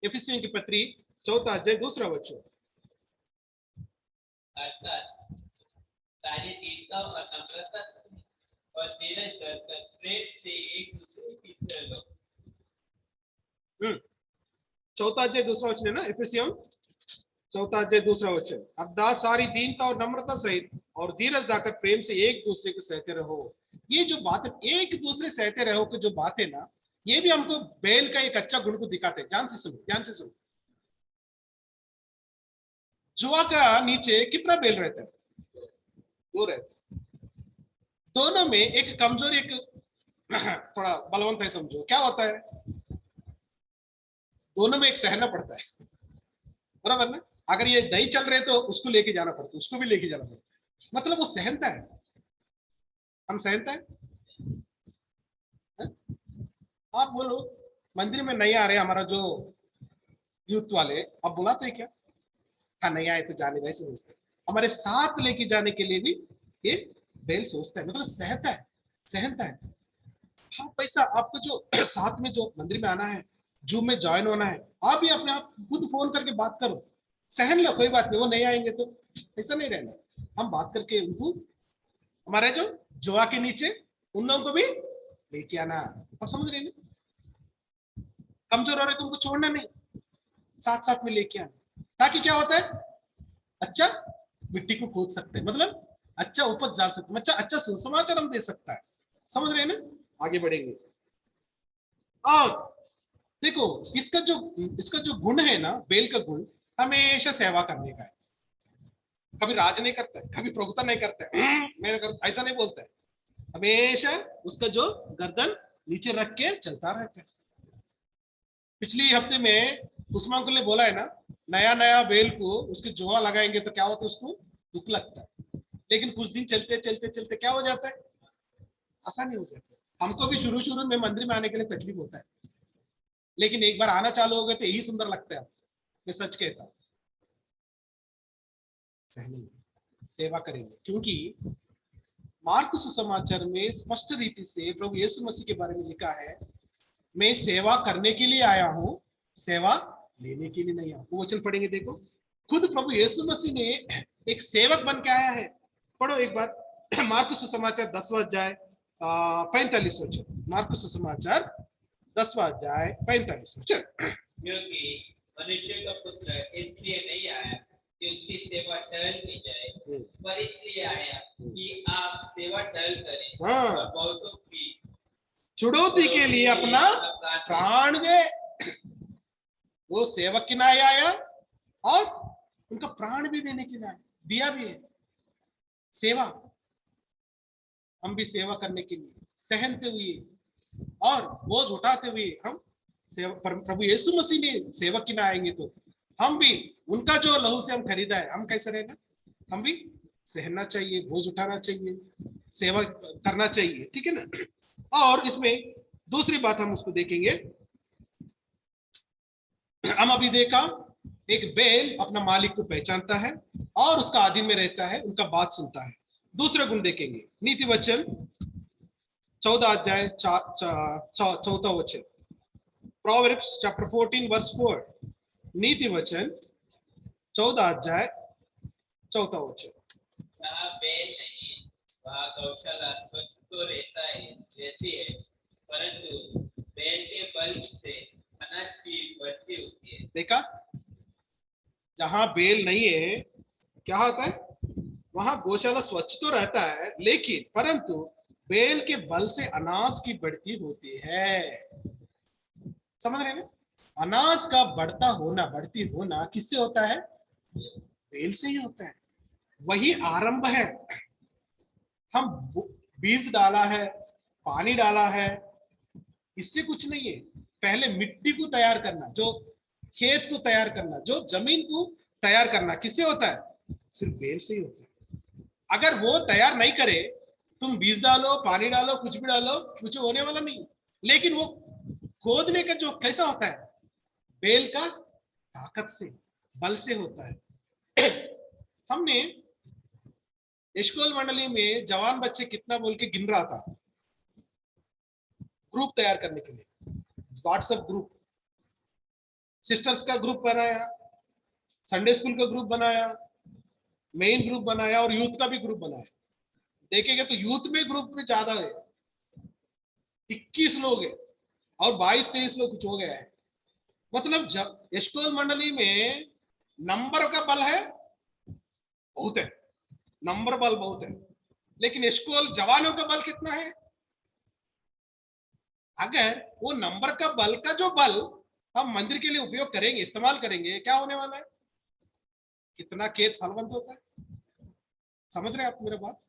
इफिसियों की पत्री 4 अध्याय 2 वचन। अर्थात सारी दीनता और नम्रता से और धीरज धरकर प्रेम से एक दूसरे की सेवा लो। 4 अध्याय 2 वचन है ना, इफिसियों 4 अध्याय 2 वचन। अर्थात सारी दीनता और नम्रता सहित और धीरज धाकर प्रेम से एक दूसरे को सहते रहो। ये जो बात है, एक दूसरे सहते रहो की जो बात है ना, ये भी हमको बेल का एक अच्छा गुण को दिखाते हैं। ध्यान से सुनो, ध्यान से सुनो। जुआ का नीचे कितना बेल रहता है? 2 रहता है। दोनों में एक कमजोर, एक थोड़ा बलवंत है, समझो। क्या होता है? दोनों में एक सहना पड़ता है, बराबर ना? अगर ये नहीं चल रहे तो उसको लेके जाना पड़ता है, उसको भी लेके जाना पड़ता है। मतलब वो सहनता है। हम सहनता है? आप बोलो, मंदिर में नहीं आ रहे हमारा जो यूथ वाले, आप बुलाते हैं क्या? हाँ, नहीं आए तो जाने, वैसे सोचते हैं। हमारे साथ लेके जाने के लिए भी ये बेल सोचता है, मतलब सहता है, सहनता है। हाँ, पैसा आपको जो साथ में जो मंदिर में आना है, जूम में ज्वाइन होना है, आप भी अपने आप खुद फोन करके बात करो, सहन लो, कोई बात नहीं। वो नहीं आएंगे तो ऐसा नहीं रहना, हम बात करके उनको, हमारे जो जुआ के नीचे उन लोगों को भी लेके आना। आप समझ रहे हैं? कमजोर हो रहे तुमको छोड़ना नहीं, साथ साथ में लेके आना, ताकि क्या होता है? अच्छा मिट्टी को खोद सकते हैं, मतलब अच्छा उपज जा सकते हैं, अच्छा अच्छा सुसमाचार हम दे सकता है। समझ रहे हैं ना? आगे बढ़ेंगे। और देखो, इसका जो गुण है ना, बेल का गुण हमेशा सेवा करने का है। कभी राज नहीं करता है, कभी प्रभुता नहीं करता है, मेरा कर ऐसा नहीं बोलता है। हमेशा उसका जो गर्दन नीचे रख के चलता रहता है। पिछली हफ्ते में उस्मान को ने बोला है ना, नया नया बेल को उसके जुआ लगाएंगे तो क्या होता है? उसको दुख लगता है, लेकिन कुछ दिन चलते चलते चलते क्या हो जाता है? आसानी हो जाती है। हमको भी शुरू शुरू में मंदिर में आने के लिए तकलीफ होता है, लेकिन एक बार आना चालू हो गए तो यही सुंदर लगता है। मैं सच कहता हूँ, सेवा करेंगे, क्योंकि मार्क सुसमाचार में स्पष्ट रीति से प्रभु यीशु मसीह के बारे में लिखा है, मैं सेवा करने के लिए आया हूं, सेवा लेने के लिए नहीं आया। वो वचन पढ़ेंगे, देखो। खुद प्रभु यीशु मसीह ने एक सेवक बन के आया है। पढ़ो एक बार मार्क सुसमाचार 10वां अध्याय 45 वचन। मार्क सुसमाचार 10वां अध्याय 45 वचन। क्योंकि मनुष्य का पुत्र इसलिए नहीं आया कि उसकी सेवा टहल की जाए, पर इसलिए आया कि आप सेवा टहल करें हाँ। और बहुतों की चुड़ौती के लिए अपना प्राण दे। वो सेवक के नाम आया और उनका प्राण भी देने के लिए दिया भी है। सेवा, हम भी सेवा करने के लिए सहनते हुए और बोझ उठाते हुए हम सेवा, प्रभु यीशु मसीह ने सेवक की ना आएंगे तो हम भी उनका जो लहू से हम खरीदा है, हम कैसे रहेगा? हम भी सहना चाहिए, बोझ उठाना चाहिए, सेवा करना चाहिए, ठीक है ना? और इसमें दूसरी बात हम उसको देखेंगे। हम अभी देखा, एक बैल अपना मालिक को पहचानता है और उसका आधीन में रहता है, उनका बात सुनता है। दूसरा गुण देखेंगे, नीति वचन 14 अध्याय 4 वचन। Proverbs chapter 14 verse 4। नीति वचन 14 अध्याय 4 वचन। जहाँ बैल नहीं वहाँ गौशाला स्वच्छ तो रहती है, परंतु बैल के बल से अनाज की बढ़ती होती है। देखा, जहां बेल नहीं है क्या होता है? वहां गौशाला स्वच्छ तो रहता है, लेकिन परंतु बेल के बल से अनाज की बढ़ती होती है। समझ रहे हैं? अनाज का बढ़ती होना किससे होता है? बेल से ही होता है। वही आरंभ है। हम बीज डाला है, पानी डाला है, इससे कुछ नहीं है। पहले मिट्टी को तैयार करना, जो खेत को तैयार करना, जो जमीन को तैयार करना किससे होता है? सिर्फ बेल से ही होता है। अगर वो तैयार नहीं करे, तुम बीज डालो, पानी डालो, कुछ भी डालो, कुछ होने वाला नहीं। लेकिन वो खोदने का जो कैसा होता है? बेल का ताकत से, बल से होता है। हमने स्कूल मंडली में जवान बच्चे कितना बोल के गिन रहा था, ग्रुप तैयार करने के लिए, व्हाट्सएप ग्रुप। सिस्टर्स का ग्रुप बनाया, संडे स्कूल का ग्रुप बनाया, मेन ग्रुप बनाया और यूथ का भी ग्रुप बनाया। देखेंगे तो यूथ में ग्रुप में ज्यादा है, 21 लोग है और 22-23 लोग कुछ हो गया है। मतलब जब एशकोल मंडली में नंबर का बल है, बहुत है, नंबर बल बहुत है, लेकिन एशकोल जवानों का बल कितना है? अगर वो नंबर का बल का जो बल हम मंदिर के लिए उपयोग करेंगे, इस्तेमाल करेंगे, क्या होने वाला है? कितना खेत फलवंत होता है। समझ रहे हैं आप मेरा बात?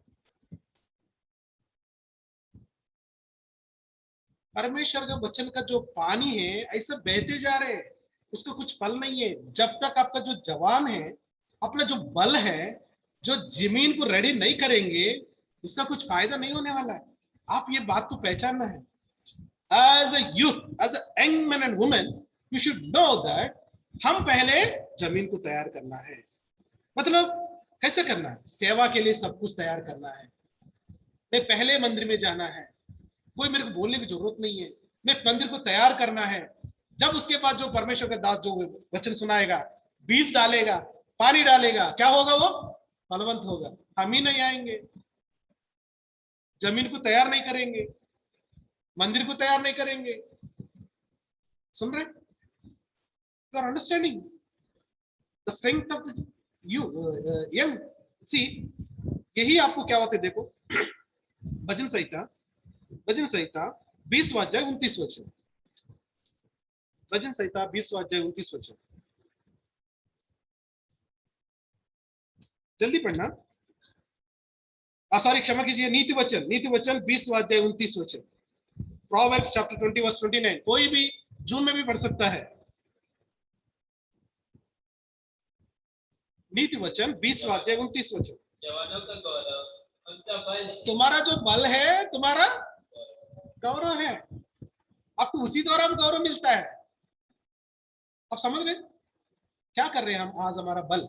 परमेश्वर का वचन का जो पानी है ऐसे बहते जा रहे हैं, उसका कुछ फल नहीं है जब तक आपका जो जवान है, अपना जो बल है, जो जमीन को रेडी नहीं करेंगे, उसका कुछ फायदा नहीं होने वाला है। आप ये बात को पहचानना है। As a youth, as a young man and women, you should know that हम पहले जमीन को तैयार करना है। मतलब कैसे करना है? सेवा के लिए सब कुछ तैयार करना है। मैं पहले मंदिर में जाना है, कोई मेरे को बोलने की जरूरत नहीं है, मैं मंदिर को तैयार करना है। जब उसके बाद जो परमेश्वर का दास जो वचन सुनाएगा, बीज डालेगा, पानी डालेगा, क्या होगा? वो फलवंत होगा। हम ही नहीं आएंगे, जमीन को तैयार नहीं करेंगे, मंदिर को तैयार नहीं करेंगे। सुन रहे? You are understanding the strength of you young. See, यही आपको क्या होते देखो, भजन संहिता 20वां अध्याय 29 वचन। भजन संहिता 20वां अध्याय 29 वचन, जल्दी पढ़ना। सॉरी, क्षमा कीजिए, नीति वचन 20वां अध्याय 29 वचन। Proverbs chapter 20 verse 29। कोई भी जून में भी पढ़ सकता है। नीति वचन 20वां अध्याय 29 वचन। जवानों का गौरव उनका बल है। तुम्हारा जो बल है, तुम्हारा गौरव है। आपको उसी द्वारा हम गौरव मिलता है। आप समझ रहे क्या कर रहे हैं हम? आज हमारा बल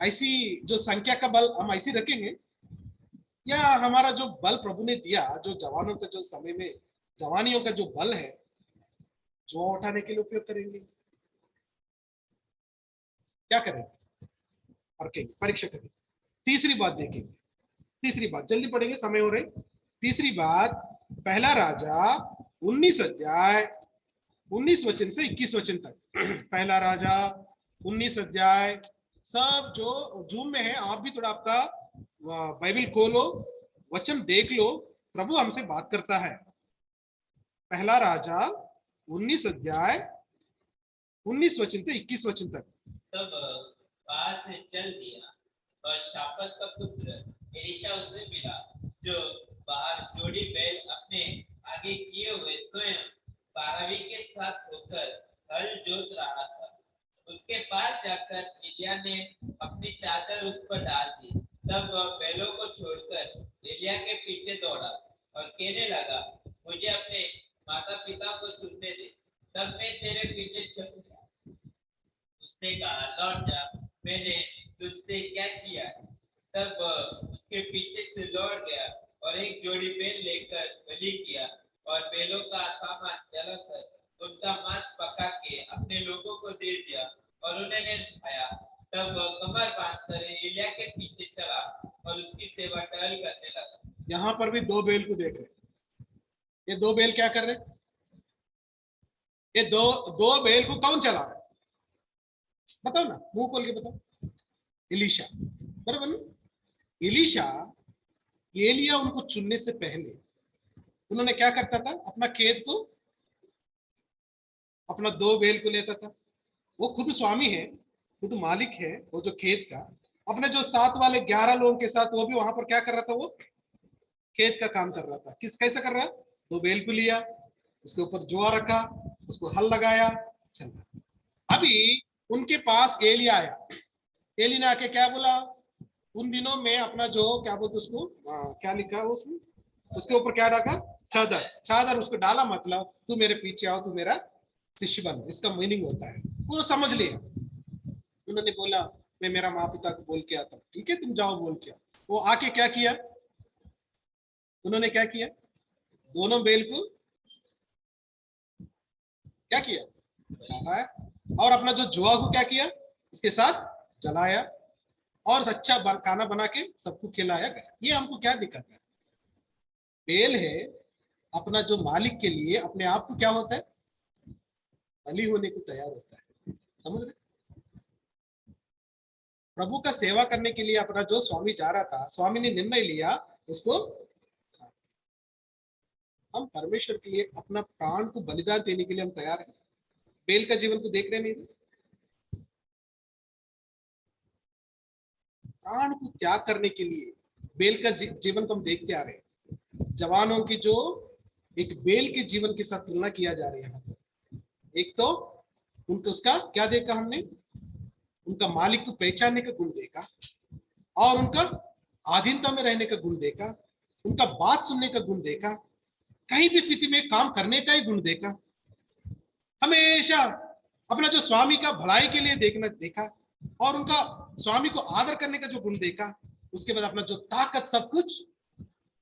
ऐसी जो संख्या का बल हम ऐसी रखेंगे, या हमारा जो बल प्रभु ने दिया, जो जवानों का जो समय में जवानियों का जो बल है, जो उठाने के लिए उपयोग करेंगे? क्या करेंगे? परखेंगे, परीक्षा करेंगे। तीसरी बात देखेंगे, तीसरी बात जल्दी पढ़ेंगे, समय हो रही। तीसरी बात, पहला राजा 19 अध्याय 19 वचन से 21 वचन तक। पहला राजा 19 अध्याय। सब जो जूम में है, आप भी थोड़ा आपका बाइबल खोलो, वचन देख लो, प्रभु हमसे बात करता है। पहला राजा 19 अध्याय 19 वचन से 21 वचन तक। तब वहां से चल दिया और शाफत का पुत्र एलीशा उसे मिला, जो बाहर जोड़ी बैल अपने आगे किए हुए स्वयं 12वीं के साथ होकर हल जोत रहा था। उसके पास जाकर एलिया ने अपनी चादर उस पर डाल दी। तब वह बैलों को छोड़कर एलिया के पीछे दौड़ा और कहने लगा, मुझे अपने माता पिता को सुनने दे, तब मैं तेरे पीछे चलूंगा। उसने कहा, लौट जा, मैंने तुझसे क्या किया है? तब वह उसके पीछे से लौट गया और एक जोड़ी बैल लेकर बलि किया और बैलों का सामान जलाकर उनका मांस पका के अपने लोगों को दे दिया और उन्होंने खाया। तब वह कमर बांधकर एलिया के पीछे चला और उसकी सेवा टहल करने लगा। यहाँ पर भी दो बैल को देख रहे। ये दो बैल क्या कर रहे? ये दो बैल को कौन चला रहा है? बताओ ना, मुंह खोल के बताओ। एलीशा, बराबर ना? एलीशा, एलिया उनको चुनने से पहले उन्होंने क्या करता था? अपना खेत को, अपना दो बैल को लेता था। वो खुद स्वामी है, खुद मालिक है वो जो खेत का। अपने जो साथ वाले 11 लोगों के साथ वो भी वहां पर क्या कर रहा था? वो खेत का काम कर रहा था। कैसे कर रहा? दो बैल को लिया, उसके ऊपर जुआ रखा, उसको हल लगाया, चल रहा। अभी उनके पास एलिया आया। एली ने आके क्या बोला? उन दिनों में अपना जो क्या बोलते उसको, क्या लिखा उसमें, उसके ऊपर क्या डाला? चादर। चादर उसको डाला, मतलब तू मेरे पीछे आओ, तू मेरा शिष्य बन, इसका मीनिंग होता है। वो समझ लिया। उन्होंने बोला, मैं मेरा माँ पिता को बोल के आता हूँ। ठीक है, तुम जाओ बोल के। वो आके क्या किया? उन्होंने क्या किया? दोनों बैल को क्या किया, खाया, और अपना जो जुआ को क्या किया, इसके साथ जलाया, और अच्छा खाना बना के सबको खिलाया गया। ये हमको क्या दिक्कत है, बेल है अपना जो मालिक के लिए अपने आप को क्या होता है, बलि होने को तैयार होता है। समझ रहे, प्रभु का सेवा करने के लिए अपना जो स्वामी जा रहा था, स्वामी ने निर्णय लिया उसको, हम परमेश्वर के लिए अपना प्राण को बलिदान देने के लिए हम तैयार हैं। बेल का जीवन को देख रहे नहीं, प्राण को त्याग करने के लिए बेल का जीवन को हम देखते आ रहे हैं। जवानों की जो एक बेल के जीवन के साथ तुलना किया जा रही है, एक तो उनको उसका क्या देखा हमने, उनका मालिक को पहचानने का गुण देखा, और उनका अधीनता में रहने का गुण देखा, उनका बात सुनने का गुण देखा, कहीं भी स्थिति में काम करने का ही गुण देखा, हमेशा अपना जो स्वामी का भलाई के लिए देखा, और उनका स्वामी को आदर करने का जो गुण देखा। उसके बाद अपना जो ताकत सब कुछ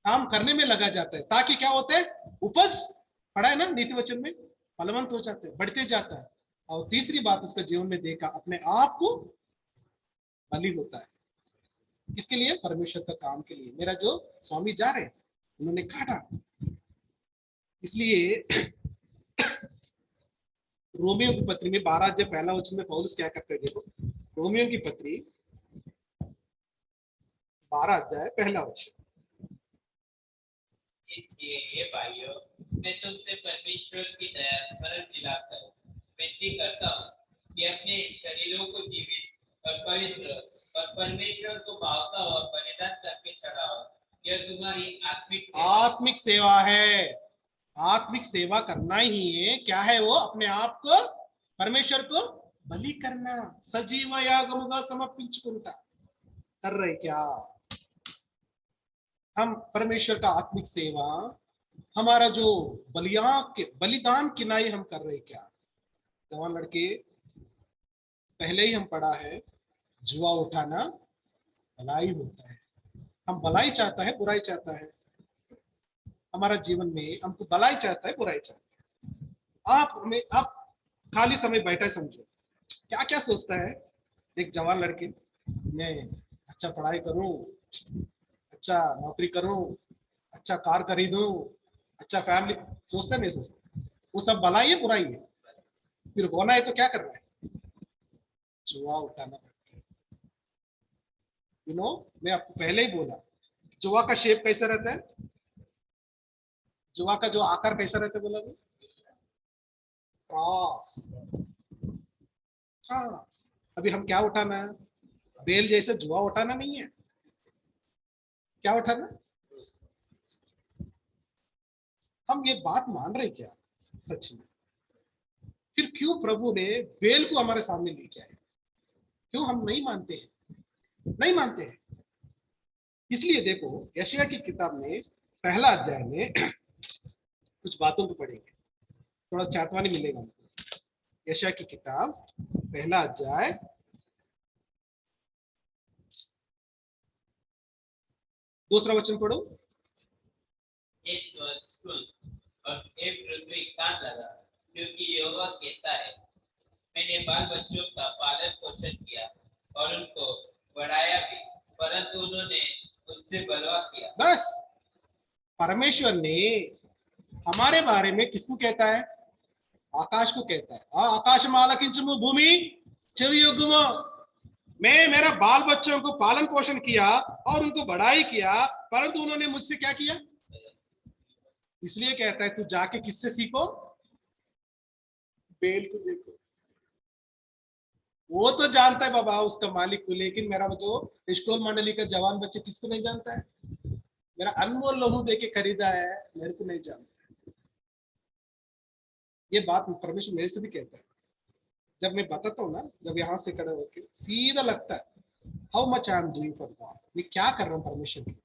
काम करने में लगा जाता है, ताकि क्या होता है, उपज पढ़ा है ना नीति वचन में, फलवंत हो जाते हैं, बढ़ते जाता है। और तीसरी बात उसका जीवन में देखा, अपने आप को बलि होता है, किसके लिए, परमेश्वर का काम के लिए। मेरा जो स्वामी जा रहे हैं उन्होंने काटा, इसलिए रोमियो की पत्री में 12 अध्याय पहला वचन में पौलुस क्या करते हैं, देखो रोमियो की पत्री 12 अध्याय पहला वचन, इसलिए ये भाइयों, मैं तुमसे परमेश्वर की दया स्मरण दिलाकर विनती करता हूँ कि अपने शरीरों को जीवित और पवित्र और परमेश्वर को भावता हुआ बलिदान करके चढ़ाओ, यह तुम्हारी आत्मिक सेवा है। आत्मिक सेवा करना ही है, क्या है वो, अपने आप को परमेश्वर को बलि करना, सजीव यागमुगा समर्पिंచుకుంటా कर रहे क्या हम, परमेश्वर का आत्मिक सेवा, हमारा जो बलिदान किनाई हम कर रहे क्या। जवान लड़के, पहले ही हम पढ़ा है, जुआ उठाना भलाई होता है। हम भलाई चाहता है, बुराई चाहता है, हमारा जीवन में हमको भलाई चाहता है, बुराई चाहता है। आप खाली समय बैठा समझो, क्या क्या सोचता है एक जवान लड़के, मैं अच्छा पढ़ाई करूं, अच्छा नौकरी करूं, अच्छा कार खरीदूं, अच्छा फैमिली, सोचता नहीं सोचता, वो सब भलाई है बुराई है। फिर होना है तो क्या करना है, जुआ उठाना पड़ता है। मैं आपको पहले ही बोला, जुआ का शेप कैसा रहता है, जुआ का जो आकार कैसा रहता है, बोला क्रॉस। क्रॉस। अभी हम क्या उठाना है, बेल जैसे जुआ उठाना नहीं है, क्या उठाना, हम ये बात मान रहे क्या सच में। फिर क्यों प्रभु ने बेल को हमारे सामने लेके आए, क्यों हम नहीं मानते हैं, नहीं मानते हैं। इसलिए देखो यशायाह की किताब में पहला अध्याय में कुछ बातों को पढ़ेंगे, थोड़ा चातवानी मिलेगा हमको। यशायाह की किताब पहला अध्याय 2 वचन पढ़ो। ये सुन और हे पृथ्वी कान लगा, क्योंकि यहोवा कहता है, मैंने बाल बच्चों का पालन पोषण किया और उनको बढ़ाया भी, परंतु उन्होंने मुझसे बलवा किया। बस परमेश्वर ने हमारे बारे में किसको कहता है, आकाश को कहता है, आकाश मालकिंचमु भूमि चवियुग्मो, मैं मेरा बाल बच्चों को पालन पोषण किया और उनको बढ़ाई किया, परंतु उन्होंने मुझसे क्या किया। इसलिए कहता है तू जाके किससे सीखो, बेल को देखो, वो तो जानता है बाबा उसका मालिक को, लेकिन मेरा जो स्कूल मंडली का जवान बच्चे किसको नहीं जानता है, मेरा अनमोल लहू देके खरीदा है, मेरे को नहीं जानता है। ये बात परमेश्वर मेरे से भी कहता है, जब मैं बताता हूँ ना, जब यहाँ से खड़े होकर सीधा लगता है how much I am doing for God, मैं क्या कर रहा हूँ परमेश्वर के।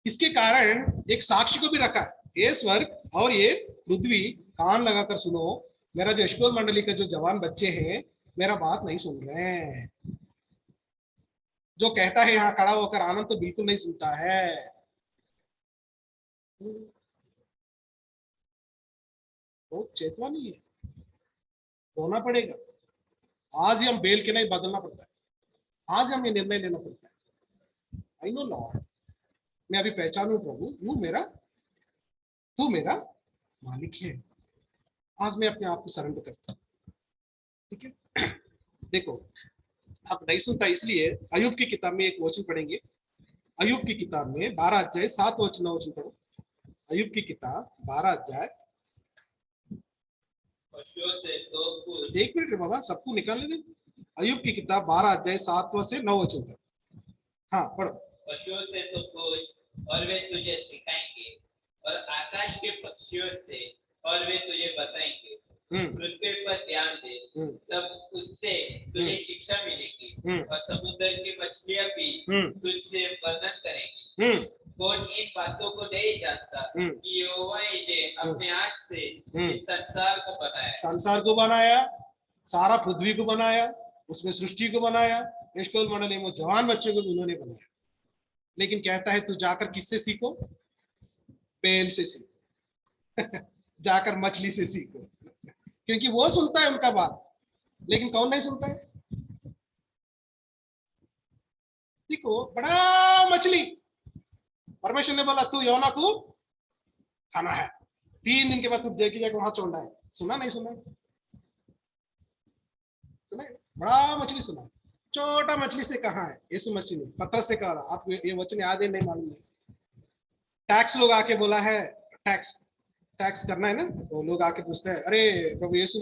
इसके कारण एक साक्षी को भी रखा है, ये स्वर्ग और ये पृथ्वी कान लगाकर सुनो, मेरा जो स्कूल मंडली का जो जवान बच्चे हैं मेरा बात नहीं सुन रहे हैं, जो कहता है यहाँ खड़ा होकर आनंद तो बिल्कुल नहीं सुनता है। बहुत चेतवा नहीं है, रोना पड़ेगा। आज ही हम बेल के नहीं बदलना पड़ता है, आज हमें निर्णय लेना पड़ता है। आई नो लॉर्ड, मैं अभी पहचानू प्रभु, तू मेरा मालिक है। आज मैं अपने आप को सरेंडर करता हूँ, ठीक है। देखो, आप नहीं सुनता इसलिए अयूब की किताब में एक वचन पढ़ेंगे। अयूब की किताब में 12 अध्याय 7 वचन 9 वचन पढ़ो। अयूब की किताब 12 अध्याय, पशुओं से तो कुछ, एक मिनट बाबा, सबको निकालने दे। अयूब की किताब 12 अध्याय 7 से 9 वचन तक, हाँ पढ़ो। पशुओं से तो कुछ और वे तुझे सिखाएंगे, और आकाश के पक्षियों से और वे तुझे बताएंगे। पृथ्वी पर ध्यान दे, तब उससे तुझे शिक्षा मिलेगी, और समुद्र की मछलियां भी तुझसे वर्णन करेंगी। कौन इन बातों को नहीं जानता कि यहोवा ने अपने हाथ से इस संसार को बनाया। संसार को बनाया, सारा पृथ्वी को बनाया, उसमें सृष्टि को बनाया, निष्कल मंडली में जवान बच्चों को भी उन्होंने बनाया। लेकिन कहता है तू जाकर किससे सीखो? पेल से सीखो। जाकर मछली से सीखो, क्योंकि वो सुनता है उनका बात, लेकिन कौन नहीं सुनता है? देखो, बड़ा मछली, परमेश्वर ने बोला तू योना को खाना है, 3 दिन के बाद तू देखी जाके वहां छोड़ना है। सुना नहीं सुना? सुना है? बड़ा मछली सुना है, छोटा मछली से कहा है? यीशु मसीह ने पत्थर से कहा। आपको ये वचन याद है? नहीं मालूम है। टैक्स लोग आके बोला है, टैक्स करना है ना, तो लोग आके पूछते हैं, अरे प्रभु यीशु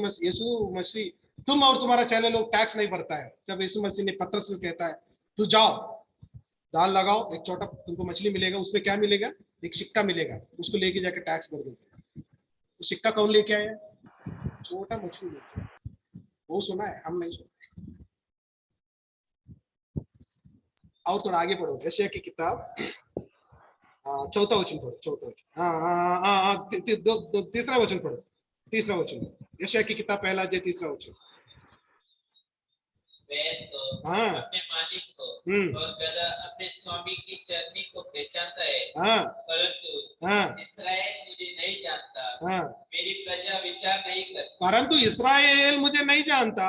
मसीह तुम और तुम्हारा चैनल लोग टैक्स नहीं भरता है। जब यीशु मसीह ने पत्थर से कहता है तू जाओ, जाल लगाओ, एक छोटा तुमको मछली मिलेगा, उसमें क्या मिलेगा? एक सिक्का मिलेगा, उसको लेके जाके टैक्स भर दो। तो सिक्का कौन लेके आया? छोटा मछली लेके आया। वो सुना है, हम नहीं सुना। और थोड़ा आगे पढ़ो, यशायाह की किताब 4 वचन पढ़ो, 4 वचन, तीसरा वचन पढ़ो, तीसरा वचन, यशायाह की किताब 1 अध्याय 3 वचन। बैल तो हाँ। अपने मालिक को और गधा अपने स्वामी की चरनी को पहचानता है, परंतु इस्राएल मुझे नहीं जानता, मेरी प्रजा विचार नहीं करती। परंतु इस्राएल मुझे नहीं जानता,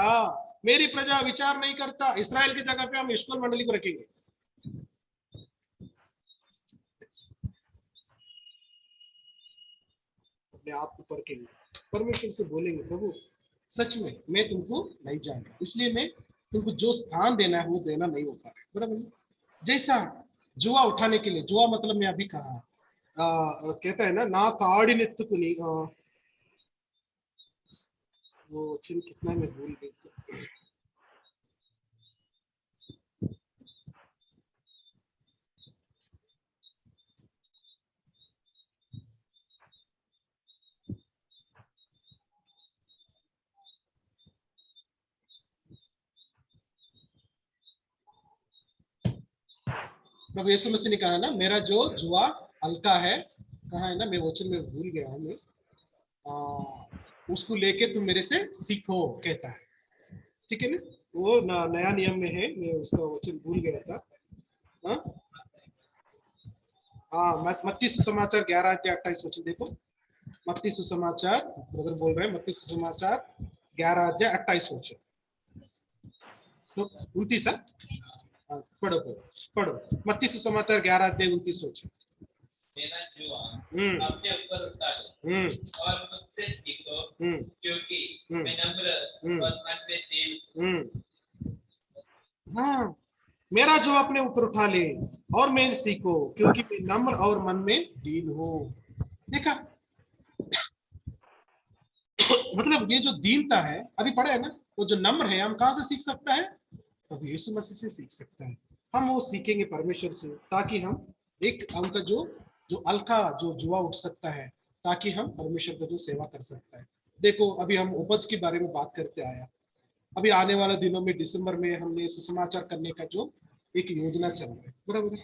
मेरी प्रजा विचार नहीं करता। इस्राएल की जगह पे हम इस्कॉन मंडली को रखेंगे। अपने आप को परखेंगे, परमेश्वर से बोलेंगे प्रभु सच में मैं तुमको नहीं जानता, इसलिए मैं तुमको जो स्थान देना है वो देना नहीं हो पा रहा है। बराबर? जैसा जुआ उठाने के लिए, जुआ मतलब मैं अभी कहा, कहता है ना काड़िनेत्तुकुनी, वो चिन्ह कितना मैं भूल गई। प्रभु यीशु मसीह ने कहा ना, मेरा जो जुआ हल्का है, कहा है ना, मैं वचन में भूल गया हूँ मैं, उसको लेके तुम मेरे से सीखो, कहता है। ठीक है ना? वो नया नियम में है, मैं उसका वचन भूल गया था। मत्ती सुसमाचार 11 अध्याय 28 वचन देखो। मत्ती सुसमाचार, ब्रदर बोल रहे हैं, मत्ती सुसमाचार 11 अध्याय 28 वचन, तो 29, पढ़ो पढ़ो, मत्ती सुसमाचार 11 अध्याय 29 वचन। मेरा जुआ अपने ऊपर उठा लो और मुझसे सीखो, क्योंकि मैं नम्र और मन में दीन। हाँ, मेरा जो अपने ऊपर उठा ले और मैं सीखो, क्योंकि मैं नम्र और मन में दीन हूँ। देखा? मतलब ये जो दीनता है, अभी पढ़े है ना, वो जो नम्र है, हम कहाँ से सीख सकता है? प्रभु यीशु मसीह से सीख सकता है। हम वो सीखेंगे परमेश्वर से, ताकि हम एक उनका जो अलका जो जुआ उठ सकता है, ताकि हम परमेश्वर का जो सेवा कर सकता है। देखो, अभी हम उपज के बारे में बात करते आया, अभी आने वाले दिनों में दिसंबर में हमने सुसमाचार करने का जो एक योजना चल रहा है, बराबर।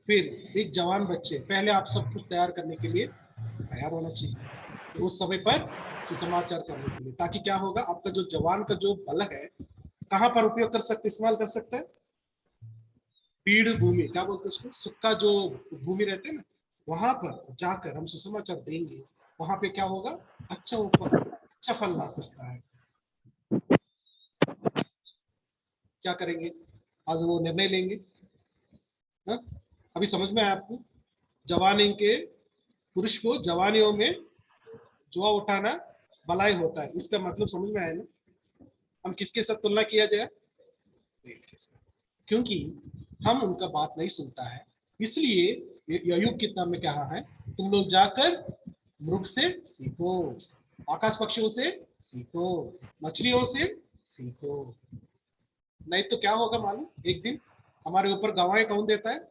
फिर एक जवान बच्चे, पहले आप सब कुछ तैयार करने के लिए तैयार होना चाहिए, तो उस समय पर सुसमाचार करने के लिए, ताकि क्या होगा, आपका जो जवान का जो बल है, कहाँ पर उपयोग कर सकते, इस्तेमाल कर सकते हैं? पीड़ भूमि, क्या बोलते हैं उसको, सुक्का जो भूमि रहते हैं ना, वहां पर जाकर हम सुसमाचार देंगे, वहां पे क्या होगा, अच्छा उपज, अच्छा फल ला सकता है। क्या करेंगे, आज वो निर्णय लेंगे। हाँ? अभी समझ में आया आपको, जवानी के पुरुष को जवानियों में जुआ उठाना भलाई होता है, इसका मतलब समझ में आया ना। हम किसके साथ तुलना किया जाए, बेल के साथ, क्योंकि हम उनका बात नहीं सुनता है। इसलिए अय्यूब की किताब में कहा है, तुम लोग जाकर मृग से सीखो, आकाश पक्षियों से सीखो, मछलियों से सीखो। नहीं तो क्या होगा मालूम, एक दिन हमारे ऊपर गवाहें कौन देता है,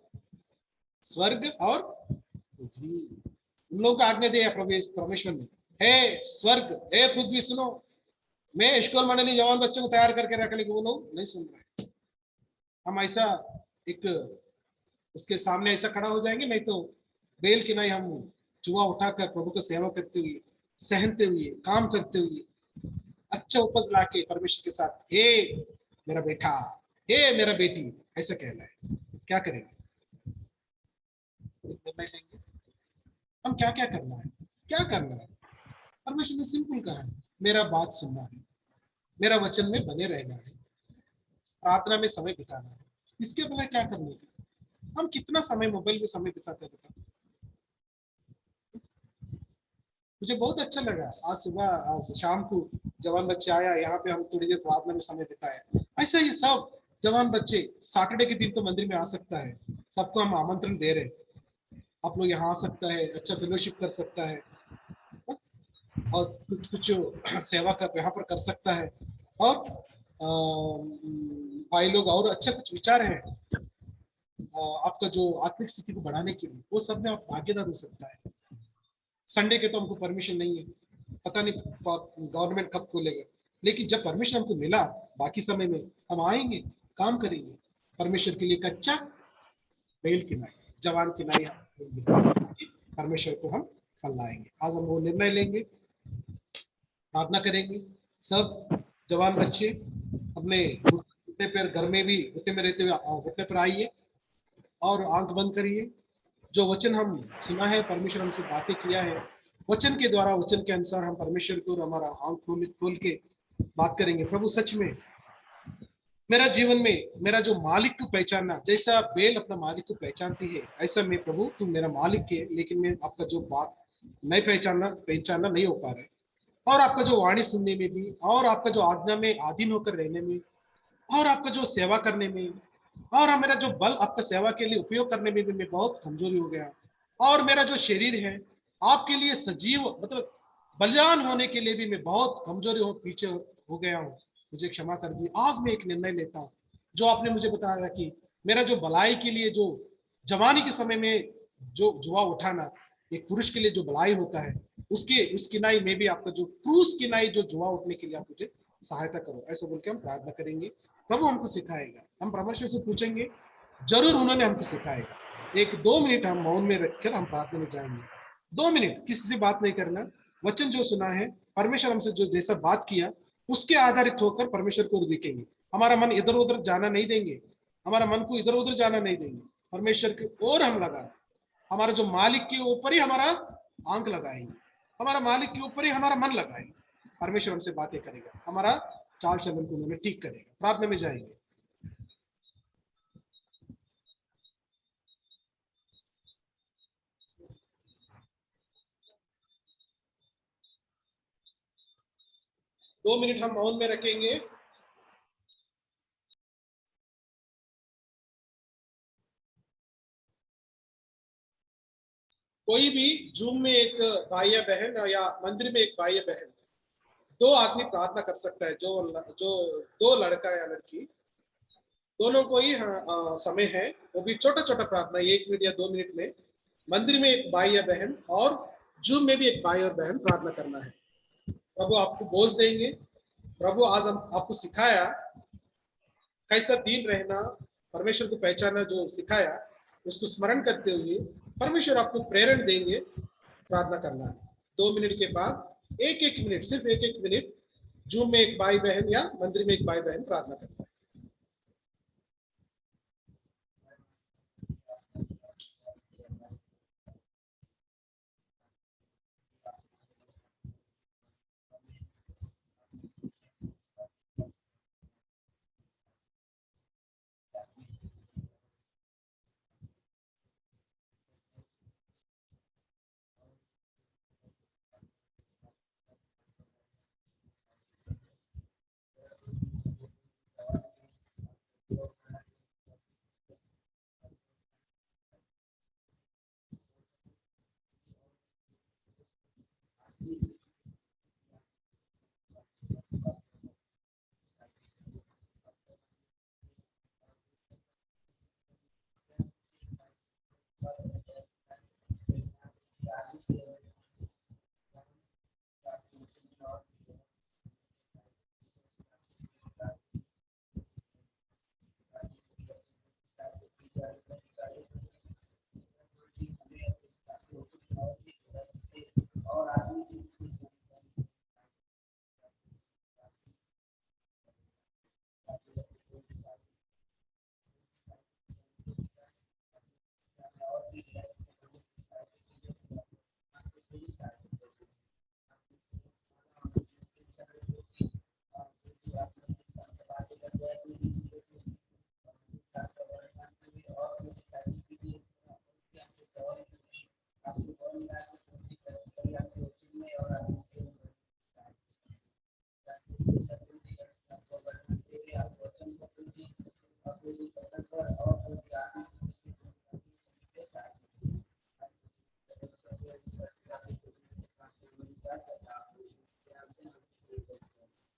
स्वर्ग और पृथ्वी। उन लोगों को आज्ञा दिया परमेश्वर ने, हे स्वर्ग हे पृथ्वी सुनो, मैं स्कूल मंडली जवान बच्चों को तैयार करके रख, लेकिन वो लोग नहीं सुन रहे। हम ऐसा एक उसके सामने ऐसा खड़ा हो जाएंगे, नहीं तो बेल के नहीं, हम जुआ उठाकर प्रभु को सेवा करते हुए, सहनते हुए, काम करते हुए, अच्छा उपज लाके परमेश्वर के साथ, हे मेरा बेटा, हे मेरा बेटी, ऐसा कहना है। क्या करेंगे, निर्णय लेंगे हम क्या क्या करना है, क्या करना है। परमेश्वर ने सिंपल कहा है, मेरा बात सुनना है, मेरा वचन में बने रहना है, प्रार्थना में समय बिताना है। इसके बगैर क्या करने का, हम कितना समय मोबाइल में समय बिताते हैं बताओ। मुझे बहुत अच्छा लगा, आज सुबह आज शाम को जवान बच्चे आया, यहाँ पे हम थोड़ी देर प्रार्थना में समय बिताया। ऐसा ही सब जवान बच्चे सैटरडे के दिन तो मंदिर में आ सकता है, सबको हम आमंत्रण दे रहे, आप लोग यहाँ आ सकता है, अच्छा फेलोशिप कर सकता है, और कुछ कुछ सेवा कर यहाँ पर कर सकता है। और भाई लोग और अच्छा कुछ विचार है आपका जो आत्मिक स्थिति को बढ़ाने के लिए, वो सब में आप भागीदार हो सकता है। संडे के तो हमको परमिशन नहीं है, पता नहीं गवर्नमेंट कब खोलेगा, लेकिन जब परमिशन हमको मिला, बाकी समय में हम आएंगे, काम करेंगे परमेश्वर के लिए। कच्चा बेल की नाई, जवान की नाई, परमेश्वर को हम फल लाएंगे। आज हम वो निर्णय लेंगे, प्रार्थना करेंगे। सब जवान बच्चे अपने घुटने पर, घर में भी घुटने में रहते हुए घुटने पर आइए और आंख बंद करिए। जो वचन हम सुना है, परमेश्वर हमसे बातें किया है, वचन के द्वारा, वचन के अनुसार हम परमेश्वर को हमारा आंख खोल खोल के बात करेंगे। प्रभु सच में मेरा जीवन में मेरा जो मालिक को पहचानना, जैसा बेल अपना मालिक को पहचानती है, ऐसा मैं प्रभु तुम मेरा मालिक है, लेकिन मैं आपका जो बात नहीं पहचानना नहीं हो पा रहा है। और आपका जो वाणी सुनने में भी, और आपका जो आज्ञा में आधीन होकर रहने में, और आपका जो सेवा करने में, और मेरा जो बल आपका सेवा के लिए उपयोग करने में भी मैं बहुत कमजोरी हो गया। और मेरा जो शरीर है आपके लिए सजीव, मतलब बलिदान होने के लिए भी मैं बहुत कमजोरी हो, पीछे हो गया हूँ। मुझे क्षमा कर दी। आज मैं एक निर्णय लेता हूँ, जो आपने मुझे बताया कि मेरा जो भलाई के लिए, जो जवानी के समय में जो जुआ उठाना एक पुरुष के लिए जो भलाई होता है, उसकी नाई में भी आपका जो क्रूस की नाई जो जुआ उठने के लिए आप मुझे सहायता करो, ऐसा बोल के हम प्रार्थना करेंगे। प्रभु हमको सिखाएगा, हम परमेश्वर से पूछेंगे, जरूर उन्होंने हमको सिखाएगा। एक 2 मिनट हम मौन में रखकर हम प्रार्थना में जाएंगे। 2 मिनट किसी से बात नहीं करना, वचन जो सुना है, परमेश्वर हमसे जो जैसा बात किया उसके आधारित होकर परमेश्वर को देखेंगे। हमारा मन इधर उधर जाना नहीं देंगे, हमारा मन को इधर उधर जाना नहीं देंगे, परमेश्वर की ओर हम लगा, हमारा जो मालिक के ऊपर ही हमारा आंख लगाएंगे, हमारा मालिक के ऊपर ही हमारा मन लगाएंगे। परमेश्वर हमसे बातें करेगा, हमारा चाल चलन को उन्होंने ठीक करेगा। प्रार्थना में जाएंगे। दो मिनट हम मौन में रखेंगे। कोई भी जूम में एक भाई या बहन, या मंदिर में एक भाई या बहन, 2 आदमी प्रार्थना कर सकता है। जो 2 लड़का या लड़की, दोनों को ही समय है, वो भी छोटा छोटा प्रार्थना, 1 मिनट या 2 मिनट में मंदिर में एक भाई या बहन, और जूम में भी एक भाई और बहन प्रार्थना करना है। प्रभु आपको बोझ देंगे। प्रभु आज हम आपको सिखाया कैसा दीन रहना, परमेश्वर को पहचाना, जो सिखाया उसको स्मरण करते हुए परमेश्वर आपको प्रेरणा देंगे प्रार्थना करना है। 2 मिनट के बाद एक एक मिनट, सिर्फ एक एक मिनट जूम में एक भाई बहन या मंदिर में एक भाई बहन प्रार्थना करता है।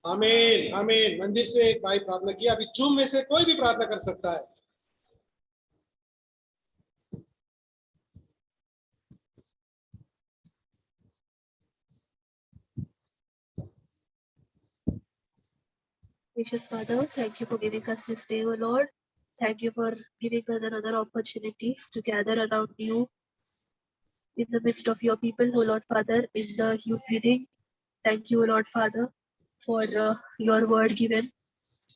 आमीन आमीन। मंदिर से एक भाई प्रार्थना किया, अभी जूम में से कोई भी प्रार्थना कर सकता है। Gracious Father, thank you for giving us this day, O Lord. Thank you for giving us another opportunity to gather around you in the midst of your people, O Lord Father, in the youth meeting. Thank you, O Lord Father, for your word given.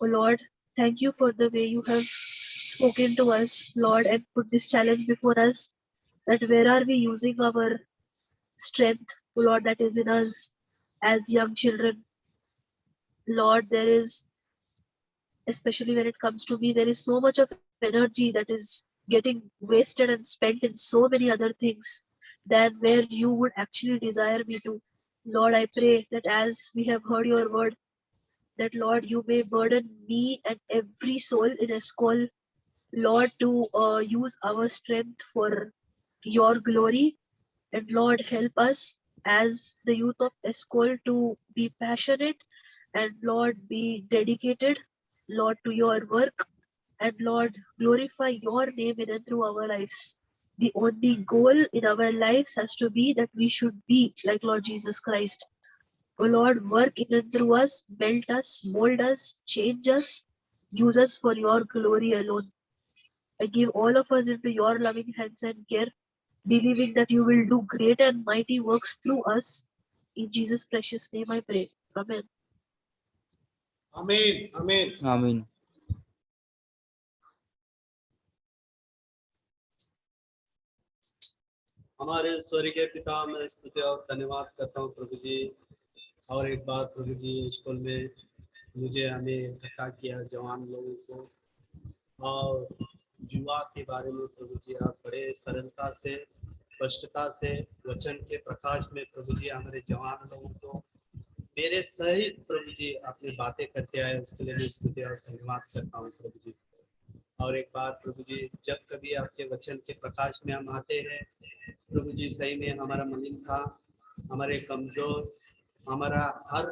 O Lord, thank you for the way you have spoken to us, Lord, and put this challenge before us, that where are we using our strength, O Lord, that is in us as young children. Lord, there is, especially when it comes to me, there is so much of energy that is getting wasted and spent in so many other things than where you would actually desire me to. Lord, I pray that as we have heard your word, that Lord, you may burden me and every soul in Eskol, Lord, to use our strength for your glory. And Lord, help us as the youth of Eskol to be passionate and Lord, be dedicated, Lord, to your work, and Lord, glorify your name in and through our lives. The only goal in our lives has to be that we should be like Lord Jesus Christ. O Lord, work in and through us, melt us, mold us, change us, use us for your glory alone. I give all of us into your loving hands and care, believing that you will do great and mighty works through us. In Jesus' precious name I pray. Amen. आमीन आमीन। आमीन। हमारे स्वर्गीय पिता, मैं स्तुति और धन्यवाद करता हूँ प्रभु जी। और एक बार प्रभु जी, स्कूल में मुझे हमें इकट्ठा किया जवान लोगों को, और युवा के बारे में प्रभु जी आप बड़े सरलता से, स्पष्टता से वचन के प्रकाश में प्रभु जी हमारे जवान लोगों को मेरे सहित प्रभु जी अपनी बातें करते आए, उसके लिए मैं स्तुति और धन्यवाद करता हूँ प्रभु जी। और एक बार प्रभु जी, जब कभी आपके वचन के प्रकाश में हम आते हैं प्रभु जी, सही में हमारा मलिन था, हमारे कमजोर, हमारा हर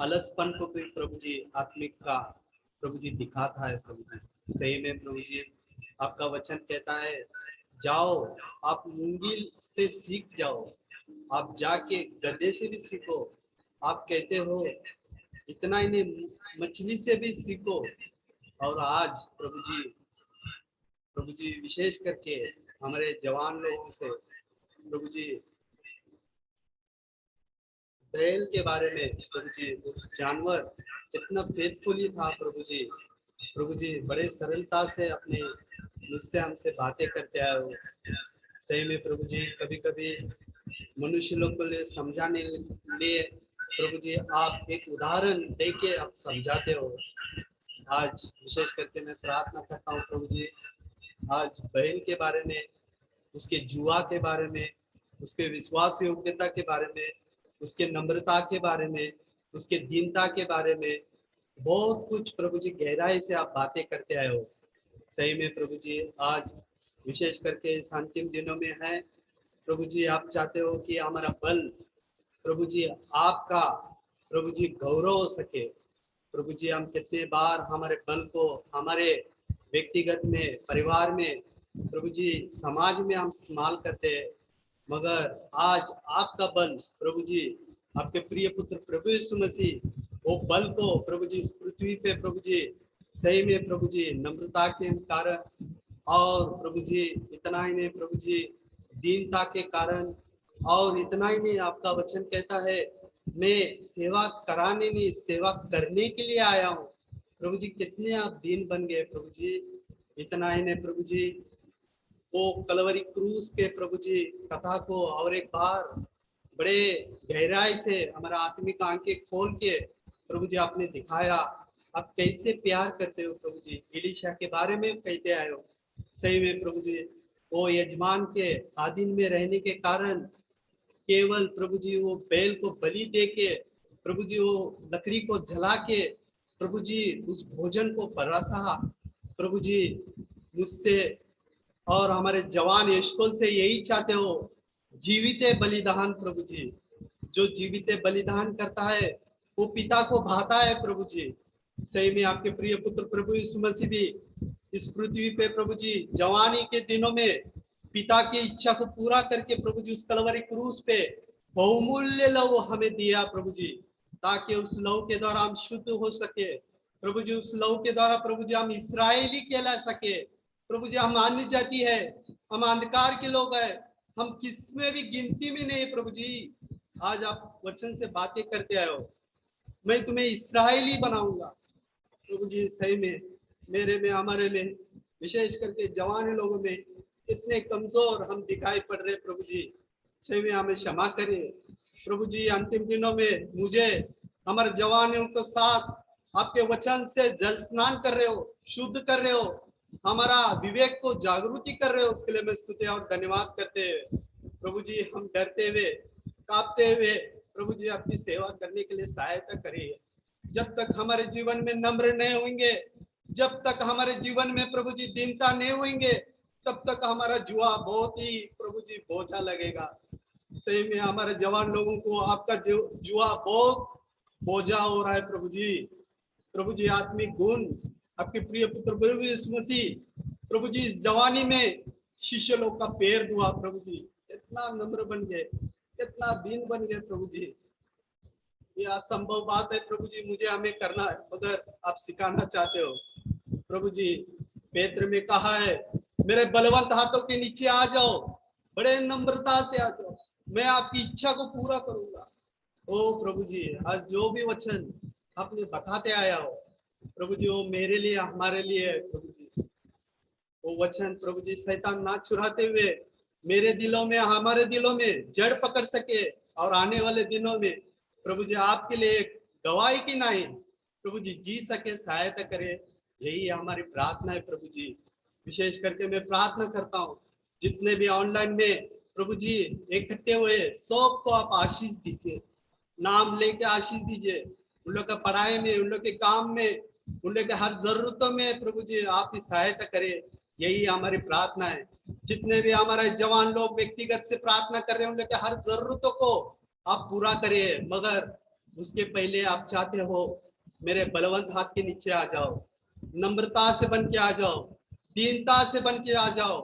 अलसपन को भी प्रभु जी आत्मिक का प्रभु जी दिखाता है प्रभु जी। सही में प्रभु जी, आपका वचन कहता है, जाओ आप मूंगिल से सीख जाओ, आप जाके गधे से भी सीखो। आप कहते हो इतना ही नहीं, मछली से भी सीखो। और आज प्रभु जी विशेष करके हमारे जवान लोगों से प्रभु जी बैल के बारे में प्रभु जी, उस जानवर कितना फेथफुली था प्रभु जी बड़े सरलता से अपने मुझसे हमसे बातें करते आए हो। सही में प्रभु जी, कभी कभी मनुष्य लोग को लिए समझाने लिए प्रभु जी आप एक उदाहरण देके आप समझाते हो। आज विशेष करके मैं प्रार्थना करता हूँ प्रभु जी, आज बहन के बारे में, उसके जुआ के बारे में, उसके विश्वास योग्यता के बारे में, उसके नम्रता के बारे में, उसके दीनता के बारे में बहुत कुछ प्रभु जी गहराई से आप बातें करते आए हो। सही में प्रभु जी, आज विशेष करके इस अंतिम दिनों में है प्रभु जी, आप चाहते हो कि हमारा बल प्रभु जी आपका प्रभु जी गौरव हो सके। प्रभु जी, हम कितने बार हमारे बल को हमारे व्यक्तिगत में, परिवार में, प्रभु जी समाज में हम इस्तेमाल करते हैं, मगर आज आपका बल प्रभु जी, आपके प्रिय पुत्र प्रभु यीशु मसीह वो बल को प्रभु जी उस पृथ्वी पे प्रभु जी सही में प्रभु जी नम्रता के कारण, और प्रभु जी इतना ही नहीं प्रभु जी दीनता के कारण, और इतना ही नहीं, आपका वचन कहता है मैं सेवा कराने नहीं सेवा करने के लिए आया हूँ। प्रभु जी कितने आप दीन बन गए प्रभु जी। इतना ही नहीं प्रभु जी, वो कलवरी क्रूस के प्रभु जी कथा को और एक बार बड़े गहराई से हमारा आत्मिक आंखें खोल के प्रभु जी आपने दिखाया, आप कैसे प्यार करते हो प्रभु जी। एलीशा के बारे में कहते आए हो। सही में प्रभु जी, वो यजमान के आधीन में रहने के कारण केवल प्रभु जी वो बैल को बलि दे के प्रभु जी वो लकड़ी को जला के प्रभु जी उस भोजन को परोसा। प्रभु जी मुझसे और हमारे जवान यशकोल से यही चाहते हो, जीवित बलिदान प्रभु जी। जो जीवित बलिदान करता है वो पिता को भाता है प्रभु जी। सही में आपके प्रिय पुत्र प्रभु यीशु मसीह भी इस पृथ्वी पे प्रभु जी जवानी के दिनों में पिता की इच्छा को पूरा करके प्रभु जी उस कलवरी क्रूस पे बहुमूल्य लहू हमें दिया प्रभु जी, ताकि उस लहू के द्वारा हम शुद्ध हो सके प्रभु जी। उस लहू के द्वारा प्रभु जी हम इस्राएली कहला सके प्रभु जी। हम अन्य जाति है, हम अंधकार के लोग हैं, हम किसमें भी गिनती में नहीं प्रभु जी। आज आप वचन से बातें करते आए हो, मैं तुम्हें इस्राएली बनाऊंगा प्रभु जी। सही में मेरे में हमारे में विशेष करके जवान लोगों में इतने कमजोर हम दिखाई पड़ रहे प्रभु जी। सही में हमें क्षमा करें प्रभु जी। अंतिम दिनों में मुझे हमारे जवानों के साथ आपके वचन से जल स्नान कर रहे हो, शुद्ध कर रहे हो, हमारा विवेक को जागृति कर रहे हो, उसके लिए मैं स्तुति और धन्यवाद करते हुए प्रभु जी हम डरते हुए कांपते हुए प्रभु जी आपकी सेवा करने के लिए सहायता करिए। जब तक हमारे जीवन में नम्र नहीं होंगे, जब तक हमारे जीवन में प्रभु जी दीनता नहीं होंगे, तब तक हमारा जुआ बहुत ही प्रभु जी बोझा लगेगा। सही में हमारे जवान लोगों को आपका जुआ बहुत बोझा हो रहा है प्रभु जी। प्रभु जी आत्मिक गुण आपके प्रिय पुत्र प्रभु यीशु मसीह प्रभु जी इस जवानी में शिष्य लोग का पैर धुआ प्रभु जी। इतना नम्र बन गए, इतना दीन बन गए प्रभु जी। ये असंभव बात है प्रभु जी, मुझे हमें करना है, मगर आप सिखाना चाहते हो प्रभु जी। पेत्र में कहा है मेरे बलवंत हाथों के नीचे आ जाओ, बड़े नम्रता से आ जाओ, मैं आपकी इच्छा को पूरा करूंगा। ओ प्रभु जी आज जो भी वचन आपने बताते आया हो प्रभु जी, वो मेरे लिए हमारे लिए है प्रभु जी। वो वचन प्रभु जी शैतान ना चुराते हुए मेरे दिलों में हमारे दिलों में जड़ पकड़ सके, और आने वाले दिनों में प्रभु जी आपके लिए एक गवाही की नहीं प्रभु जी जी सके, सहायता करे। यही हमारी प्रार्थना है प्रभु जी। विशेष करके मैं प्रार्थना करता हूँ जितने भी ऑनलाइन में प्रभु जी इकट्ठे हुए सबको आप आशीष दीजिए, नाम लेके आशीष दीजिए। उन लोग का पढ़ाई में, उन लोग के काम में, उन लोग के हर जरूरतों में प्रभु जी आप ही सहायता करें। यही हमारी प्रार्थना है। जितने भी हमारे जवान लोग व्यक्तिगत से प्रार्थना कर रहे हैं उन लोग के हर जरूरतों को आप पूरा करिए, मगर उसके पहले आप चाहते हो मेरे बलवंत हाथ के नीचे आ जाओ, नम्रता से बन के आ जाओ, दीनता से बन के आ जाओ।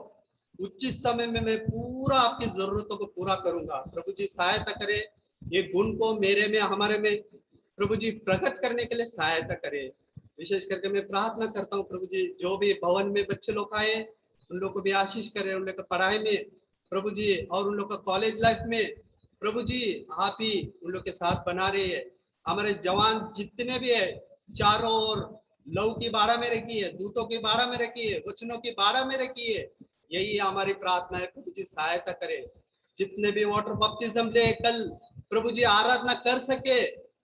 उचित समय में मैं पूरा आपकी जरूरतों को पूरा करूंगा प्रभु जी। सहायता करे, ये गुण को मेरे में हमारे में प्रभु जी प्रकट करने के लिए सहायता करे। विशेष करके मैं प्रार्थना करता हूँ प्रभु जी जो भी भवन में बच्चे लोग आए उन लोग को भी आशीष करे, उन लोग का पढ़ाई में प्रभु जी, और उन लोग का कॉलेज लाइफ में प्रभु जी आप ही उन लोग के साथ बना रहे हैं। हमारे जवान जितने भी है चारों ओर लहू की बाड़ा में रखी है, दूतों की बाड़ा में रखी है, वचनों की बाड़ा में रखी है। यही हमारी प्रार्थना है प्रभु जी, सहायता करे। जितने भी वाटर बपतिस्म ले कल प्रभु जी आराधना कर सके,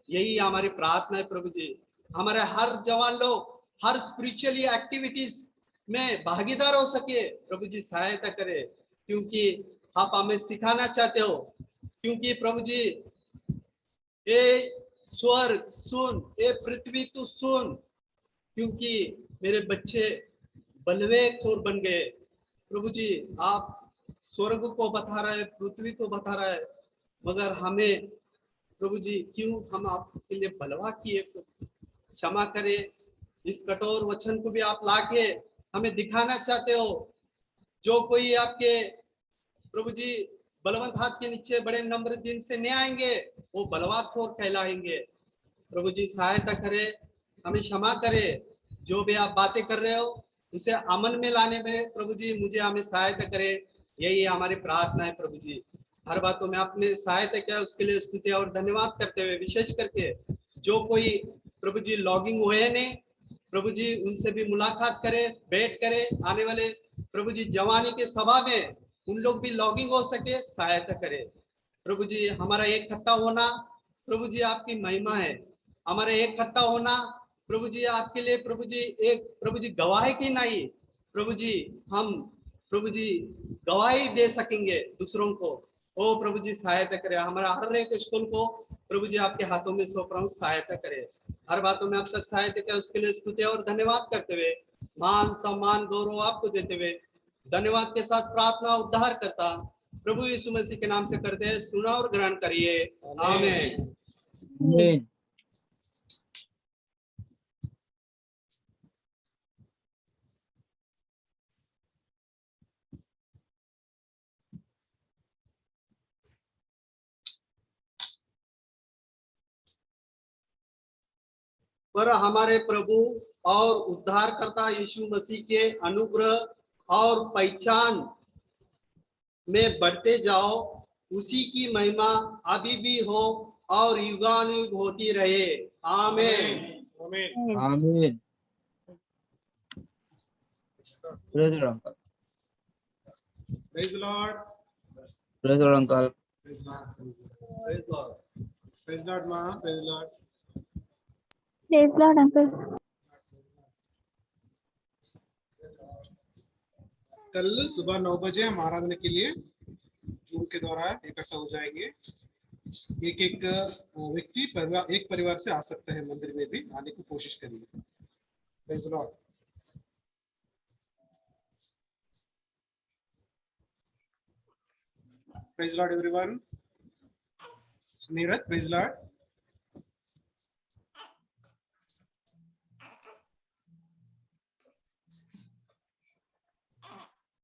यही हमारी प्रार्थना है प्रभु जी। हमारे हर जवान लोग हर स्पिरिचुअली एक्टिविटीज में भागीदार हो सके प्रभु जी, सहायता करे। क्योंकि आप हमें सिखाना चाहते हो, क्योंकि प्रभु जी ए स्वर्ग सुन, ए पृथ्वी तू सुन, क्योंकि मेरे बच्चे बलवे खोर बन गए प्रभु जी। आप स्वर्ग को बता रहा है, पृथ्वी को बता रहा है, मगर हमें प्रभु जी क्यों हम आपके लिए बलवा किए। क्षमा करे, इस कठोर वचन को भी आप लाके हमें दिखाना चाहते हो। जो कोई आपके प्रभु जी बलवंत हाथ के नीचे बड़े नम्र दिन से नहीं आएंगे वो बलवाखोर कहलाएंगे प्रभु जी। सहायता करे, हमें क्षमा करे। जो भी आप बातें कर रहे हो उसे अमन में लाने में प्रभु जी मुझे हमें सहायता करे। यही हमारी प्रार्थना है प्रभु जी। हर बातों में आपने सहायता किया उसके लिए स्तुति और धन्यवाद करते हुए, विशेष करके जो कोई प्रभु जी लॉगिंग हुए ने प्रभु जी उनसे भी मुलाकात करे, भेंट करे। आने वाले प्रभु जी जवानी के सभा में उन लोग भी लॉगिंग हो सके, सहायता करे प्रभु जी। हमारा एक इकट्ठा होना प्रभु जी आपकी महिमा है। हमारा एक इकट्ठा होना प्रभु जी आपके लिए प्रभु जी एक प्रभु जी गवाही की नहीं प्रभु जी, हम प्रभु जी गवाही दे सकेंगे दूसरों को। ओ प्रभु जी सहायता करे। हमारा हर एक स्कूल को प्रभु जी आपके हाथों में सौंप रहा हूँ, सहायता करे। हर बातों में आप तक सहायता करे, उसके लिए स्तुति और धन्यवाद करते हुए, मान सम्मान गौरव आपको देते हुए धन्यवाद के साथ प्रार्थना उद्धार करता प्रभु यीशु मसीह के नाम से करते हैं, सुना और ग्रहण करिए। आमीन। पर हमारे प्रभु और उद्धारकर्ता यीशु मसीह के अनुग्रह और पहचान में बढ़ते जाओ। उसी की महिमा अभी भी हो और युगानुयुग होती रहे। आमीन। आमीन। आमीन। Praise Lord uncle. Praise the Lord. Praise Lord uncle. Praise the Lord. Praise Lord. Praise the Lord, Ma. Praise the Lord. Praise Lord, uncle. कल सुबह 9 बजे हम आराधना के लिए जूम के द्वारा इकट्ठा हो जाएंगे। एक एक व्यक्ति एक परिवार से आ सकता है, मंदिर में भी आने की कोशिश करिए। Praise the Lord. Praise the Lord, everyone. Suneerat, praise the Lord.